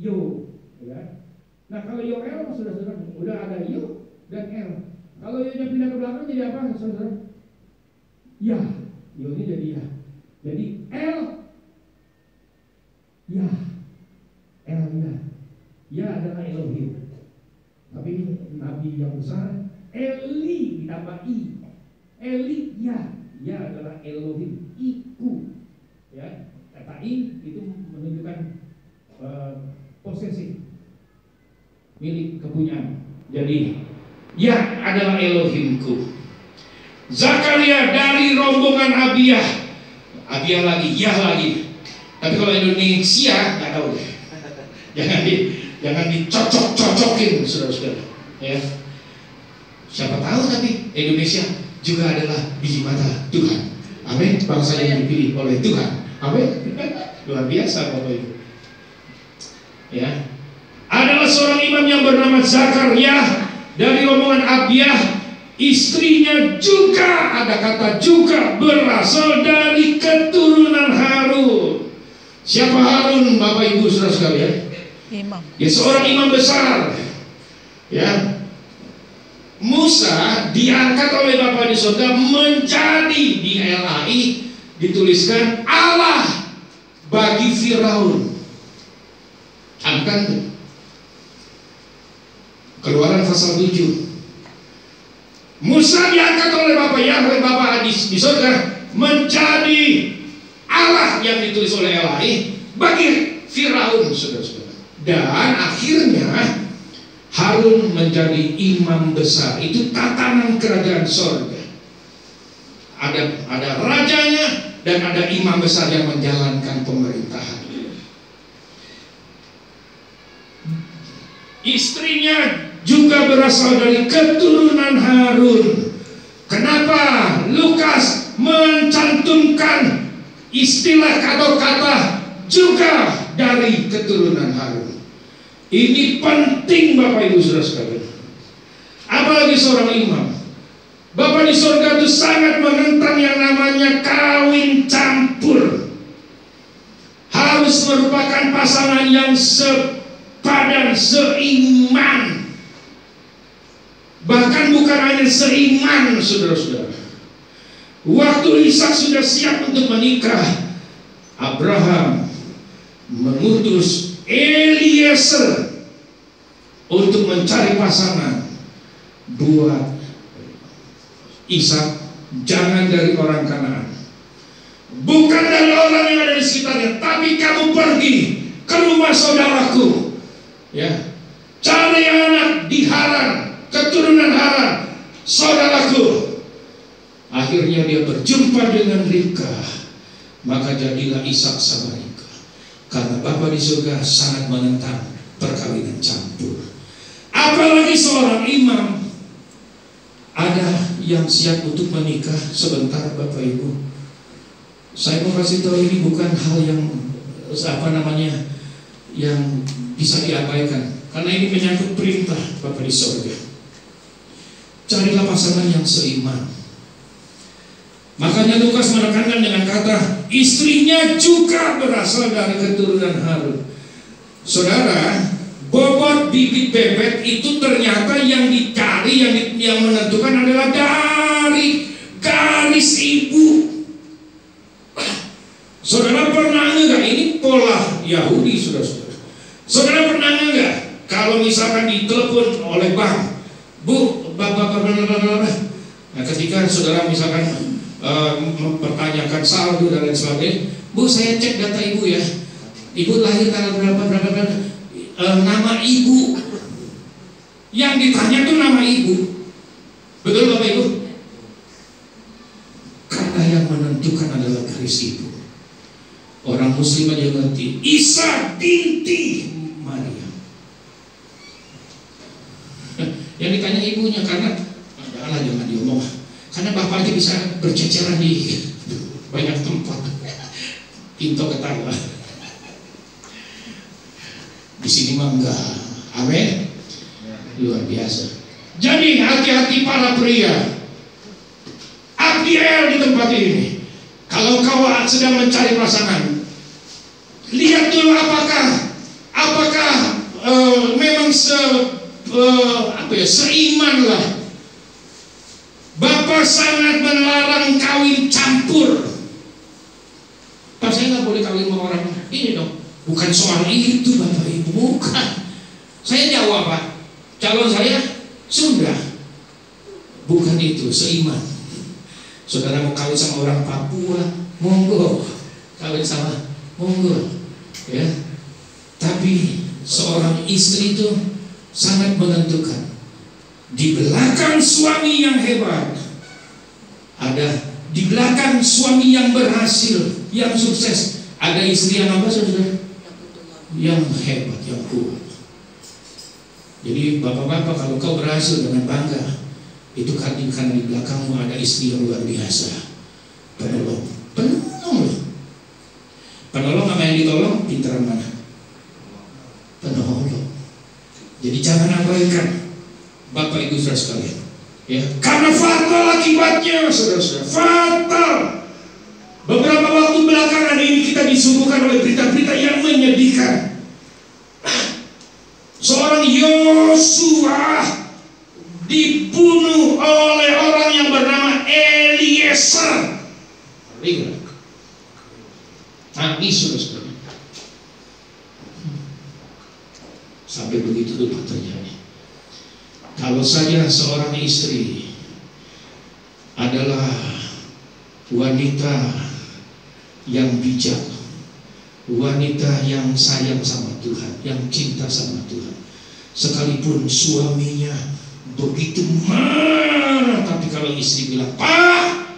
Yo, ya. Nah kalau Yoel, saudara-saudara, udah ada Yo dan El. Kalau Yo-nya pindah ke belakang jadi apa, saudara? Ya, Yo-nya jadi ya. Jadi El, ya, El ya. Ya adalah Elohim. Tapi ini Nabi yang besar, Eli ditambah I. Eli ya adalah Elohim, Iku. Ya, kata I itu menunjukkan posesif, milik kepunyaan. Jadi ya adalah Elohimku. Zakaria dari rombongan Abia lagi, ya lagi. Tapi kalau Indonesia nggak tahu deh. Jangan dicocok-cocokin, saudara-saudara. Ya. Siapa tahu tapi Indonesia juga adalah biji mata Tuhan. Amin. Bangsa yang dipilih oleh Tuhan. Amin. Luar biasa, Bapak Ibu. Ya. Adalah seorang imam yang bernama Zakaria dari rombongan Abia. Istrinya juga, ada kata juga, berasal dari keturunan Harun. Siapa Harun, Bapak Ibu saudara sekalian? Imam. Ya, seorang imam besar. Ya. Musa diangkat oleh Bapa di surga menjadi, di LAI dituliskan Allah bagi Firaun. Angkat tuh. Keluaran pasal 7. Musa diangkat oleh Bapa Yahweh, Bapa di surga menjadi Allah yang ditulis oleh LAI bagi Firaun, saudara-saudara. Dan akhirnya Harun menjadi imam besar. Itu tatanan kerajaan sorga. Ada rajanya dan ada imam besar yang menjalankan pemerintahan. Istrinya juga berasal dari keturunan Harun. Kenapa Lukas mencantumkan istilah atau kata juga dari keturunan Harun? Ini penting Bapak Ibu Saudara sekalian. Apalagi seorang imam. Bapa di surga itu sangat menentang yang namanya kawin campur. Harus merupakan pasangan yang sepadan, seiman. Bahkan bukan hanya seiman, saudara-saudara. Waktu Ishak sudah siap untuk menikah, Abraham mengutus Eliezer untuk mencari pasangan buat Ishak. Jangan dari orang Kanaan, bukan dari orang yang ada di sekitarnya, tapi kamu pergi ke rumah saudaraku, ya, cari anak di Haran, keturunan Haran, saudaraku. Akhirnya dia berjumpa dengan Ribka, maka jadilah Ishak sama Ribka. Karena Bapa di surga sangat menentang perkawinan campur. Apalagi seorang imam. Ada yang siap untuk menikah. Sebentar Bapak Ibu, saya mau kasih tahu ini bukan hal yang yang bisa diabaikan, karena ini menyangkut perintah Bapa di surga. Carilah pasangan yang seiman. Makanya Lukas menekankan dengan kata istrinya juga berasal dari keturunan Harun. Saudara, bobot bibit bebek itu ternyata yang dicari, yang menentukan adalah dari garis ibu. Saudara pernah enggak, ini pola Yahudi, saudara-saudara. Saudara pernah enggak kalau misalkan ditelepon oleh bank, Bu, Bapak, nah ketika saudara misalkan mempertanyakan saldo dan lain sebagainya, Bu, saya cek data ibu ya, ibu lahir tanggal berapa, nama ibu. Yang ditanya tuh nama ibu. Betul Bapak Ibu? Karena yang menentukan adalah garis ibu. Orang muslim aja ngerti, Isa binti Maria. Yang ditanya ibunya, karena jangan diomong, karena bapaknya bisa berceceran di banyak tempat. Pintu ketawa. Di sini mah enggak. Amin. Luar biasa. Jadi hati-hati para pria. Abdiel di tempat ini. Kalau kau sedang mencari pasangan, lihat dulu apakah memang seiman lah. Bapak sangat melarang kawin campur. Pak, saya nggak boleh kawin sama orang ini dong. Bukan soal itu Bapak Ibu, bukan. Saya Jawa Pak, calon saya Sunda. Bukan itu, seiman. Saudara mau kawin sama orang Papua, monggo. Kawin sama, monggo. Ya. Tapi seorang istri itu sangat menentukan. Di belakang suami yang hebat, ada di belakang suami yang berhasil, yang sukses, ada istri yang apa saudara? Yang hebat, yang kuat. Jadi bapak-bapak, kalau kau berhasil dengan bangga, itu karena di belakangmu ada istri yang luar biasa. Penolong sama yang ditolong, pinteran mana? Penolong. Jadi jangan abaikan Bapak Ibu saudara sekalian, ya, karena fatal akibatnya, saudara-saudara, fatal. Beberapa waktu belakangan ini kita disuguhkan oleh berita-berita yang menyedihkan. Seorang Yosua dibunuh oleh orang yang bernama Eliezer. Nangis, saudara-saudara. Sampai begitu dulu terjadi. Kalau saja seorang istri adalah wanita yang bijak, wanita yang sayang sama Tuhan, yang cinta sama Tuhan, Sekalipun suaminya begitu marah, tapi kalau istri bilang, "Pak,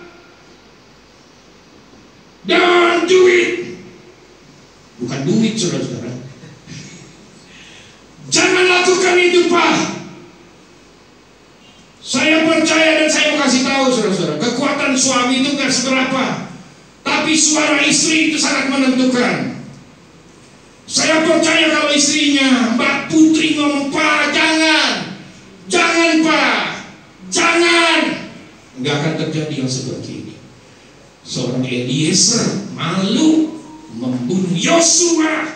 dan duit," bukan duit saudara-saudara, "jangan lakukan itu, Pak." Saya percaya dan saya mau kasih tahu saudara-saudara, kekuatan suami itu gak seberapa, tapi suara istri itu sangat menentukan. Saya percaya kalau istrinya, Mbak Putri ngomong, "Pak, jangan, jangan Pak, jangan," nggak akan terjadi yang seperti ini. Seorang Eliezer malu membunuh Yosua.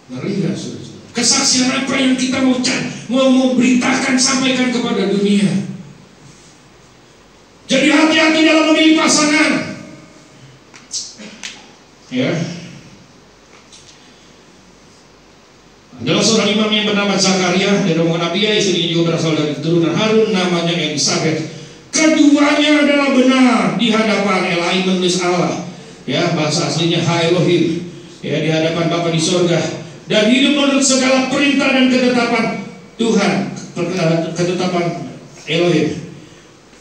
Ngeri gak saudara? Kesaksian apa yang kita mau beritakan, sampaikan kepada dunia. Jadi hati-hati dalam memilih pasangan. Ya. Adalah seorang imam yang bernama Zakaria dari rombongan Abia, istrinya juga berasal dari keturunan Harun, namanya Elisabeth. Keduanya adalah benar di hadapan Elai menulis Allah. Ya, bahasa aslinya Ha-Elohim. Ya, di hadapan Bapa di sorga. Dan hidup menurut segala perintah dan ketetapan Tuhan, ketetapan Elohim,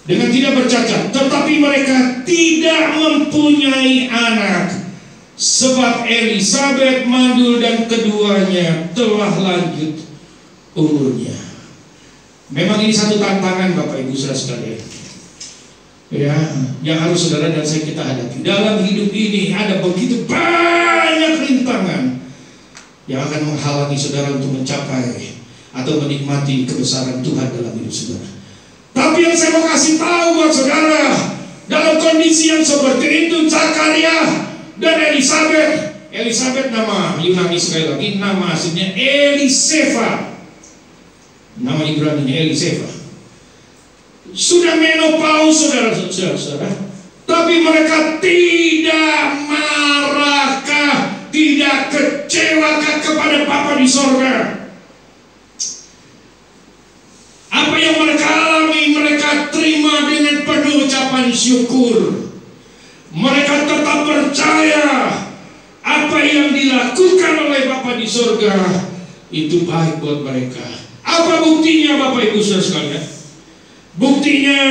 dengan tidak bercacat. Tetapi mereka tidak mempunyai anak, sebab Elisabeth mandul dan keduanya telah lanjut umurnya. Memang ini satu tantangan Bapak Ibu Saudara sekalian, ya, yang harus saudara dan saya kita hadapi. Dalam hidup ini ada begitu banyak rintangan yang akan menghalangi saudara untuk mencapai atau menikmati kebesaran Tuhan dalam hidup saudara. Tapi yang saya mau kasih tahu buat saudara, dalam kondisi yang seperti itu, Zakaria dan Elisabeth nama Yunani, sekali lagi nama aslinya Eliseva, nama Ibraninya Eliseva, sudah menopause saudara-saudara, tapi mereka tidak marahkah, tidak kecewakah kepada Bapa di sorga? Apa yang mereka alami, mereka terima dengan penuh ucapan syukur. Mereka tetap percaya apa yang dilakukan oleh Bapa di sorga itu baik buat mereka. Apa buktinya Bapak Ibu Saudara sekalian? Buktinya,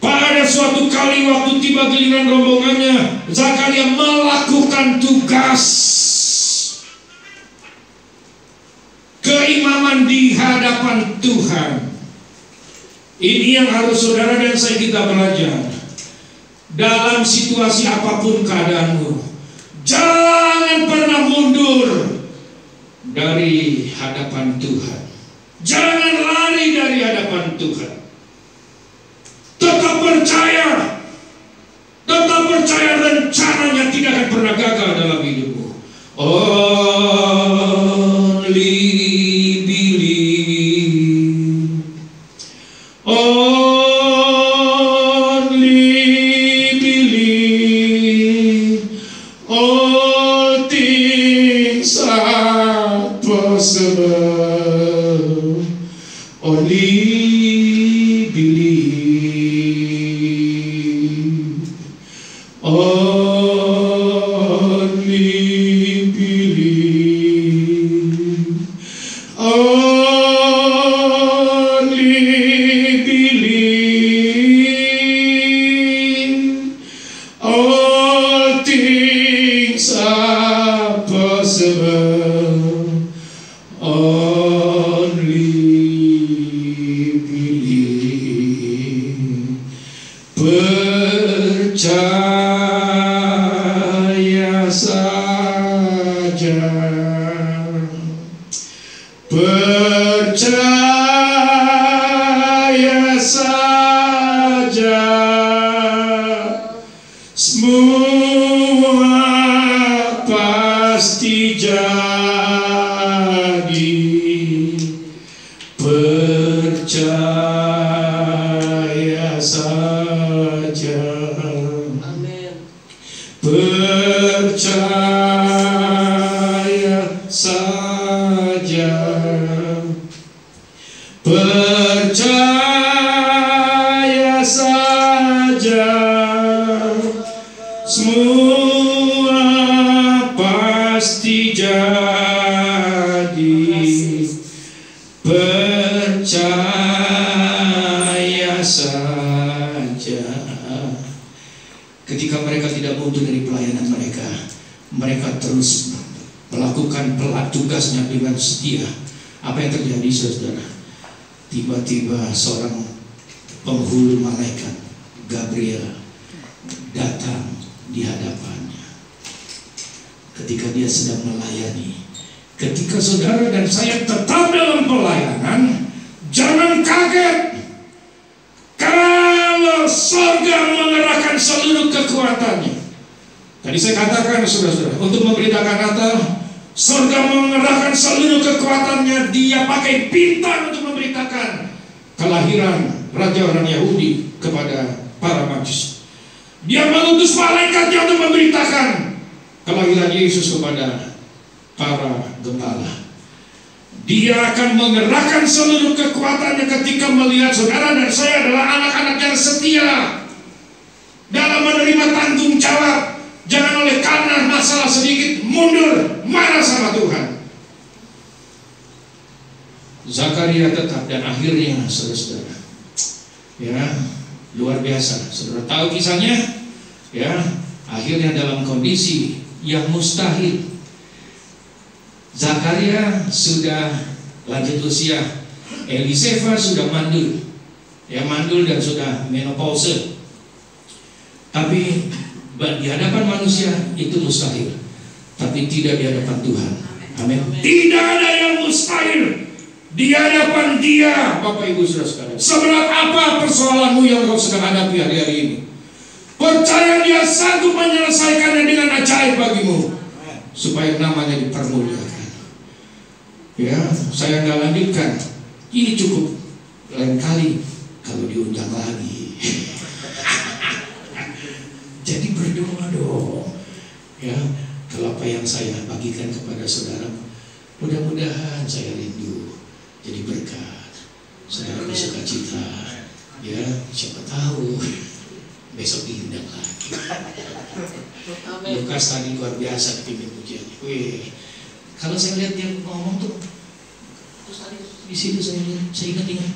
pada suatu kali waktu tiba giliran rombongannya, Zakaria melakukan tugas keimaman di hadapan Tuhan. Ini yang harus saudara dan saya kita belajar. Dalam situasi apapun keadaanmu, jangan pernah mundur dari hadapan Tuhan. Jangan lari dari hadapan Tuhan. Tetap percaya rencananya tidak akan pernah gagal dalam hidupmu. Only believe, only believe, all things are possible. Only believe, only believe, only believe, all things are possible. Only believe. Percaya saja, percaya saja, semua pasti jadi. Percaya saja. Amin. Percaya saja. Percaya saja. Semua pasti jadi. percaya saja. Ketika mereka tidak mundur dari pelayanan mereka, mereka terus melakukan tugasnya dengan setia. Apa yang terjadi, saudara? Tiba-tiba seorang penghulu malaikat Gabriel datang di hadapannya ketika dia sedang melayani. Ketika saudara dan saya tetap dalam pelayanan, jangan kaget kalau surga mengerahkan seluruh kekuatannya. Tadi saya katakan, saudara-saudara, untuk memberitakan Natal, surga mengerahkan seluruh kekuatannya. Dia pakai bintang untuk memberitakan kelahiran Raja orang Yahudi kepada para Majus. Dia mengutus malaikatnya untuk memberitakan kelahiran Yesus kepada para gembala. Dia akan mengerahkan seluruh kekuatannya ketika melihat saudara dan saya adalah anak-anak yang setia dalam menerima tanggung jawab. Jangan oleh karena masalah sedikit mundur, marah sama Tuhan. Zakaria tetap, dan akhirnya saudara-saudara, ya, luar biasa. Saudara tahu kisahnya, ya, akhirnya dalam kondisi yang mustahil. Zakaria sudah lanjut usia, Eliseva sudah mandul, ya, mandul dan sudah menopause. Tapi di hadapan manusia itu mustahil, tapi tidak di hadapan Tuhan. Amin. Tidak ada yang mustahil di hadapan Dia, Bapak Ibu Saudara. Seberat apa persoalanmu yang kau sedang hadapi hari-hari ini? Percaya Dia sanggup menyelesaikannya dengan ajaib bagimu, supaya namanya dipermuliakan. Ya, saya nggak lanjutkan. Ini cukup, lain kali kalau diundang lagi. Jadi berdoa dong, ya. Kalau apa yang saya bagikan kepada saudara, mudah-mudahan saya rindu jadi berkat. Saudara bersuka cita, ya. Siapa tahu besok diundang lagi. Lukas tadi luar biasa pimpin pujiannya. Wih, kalau saya lihat dia ngomong tuh, terus tadi di situ saya ingat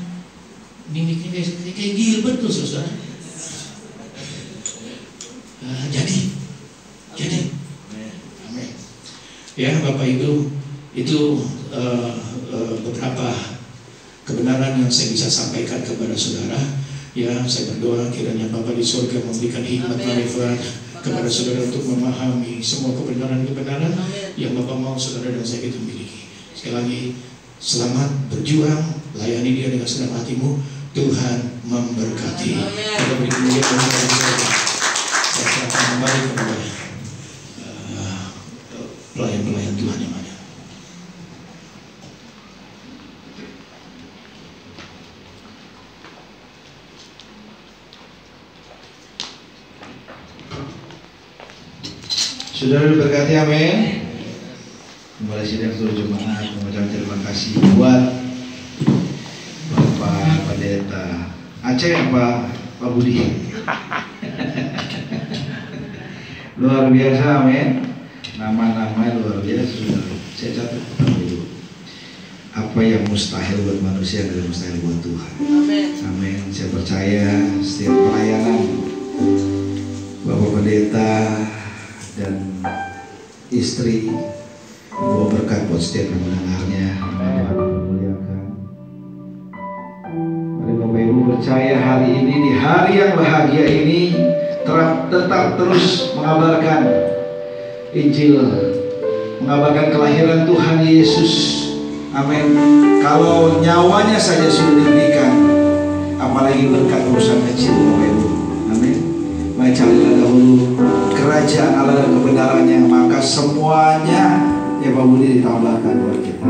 mimiknya kayak Gilbert tuh, saudara. Jadi, amin. Ya, Bapak Ibu, itu beberapa kebenaran yang saya bisa sampaikan kepada saudara. Ya, saya berdoa kiranya Bapa di surga memberikan hikmat marifat kepada saudara untuk memahami semua kebenaran-kebenaran yang Bapak mau saudara dan saya itu miliki. Sekali lagi, selamat berjuang, layani Dia dengan senang hatimu. Tuhan memberkati. Kita beri kemuliaan kepada saudara. Saya akan kembali kepada pelayan-pelayan Tuhan yang ada. Saudara diberkati, amin. Kembali sidang seluruh jemaat mengucapkan terima kasih buat Bapak Pendeta Aceh, Pak Budi. Luar biasa, amin. Nama-nama luar biasa, saudara. Saya catat dulu. Apa yang mustahil buat manusia adalah mustahil buat Tuhan. Amin. Saya percaya setiap pelayanan Bapak Pendeta dan istri bawa berkat buat setiap yang mendengarnya. Tuhan memuliakan. Mari Bapak Ibu percaya hari ini, di hari yang bahagia ini, tetap terus mengabarkan Injil, mengabarkan kelahiran Tuhan Yesus. Amin. Kalau nyawanya saja sudah diberikan, apalagi berkat urusan kecil, Bapak Ibu. Amin. Mari carilah dahulu kerajaan Allah dan kebenarannya, maka semuanya ya Pak Budi ditambahkan buat kita.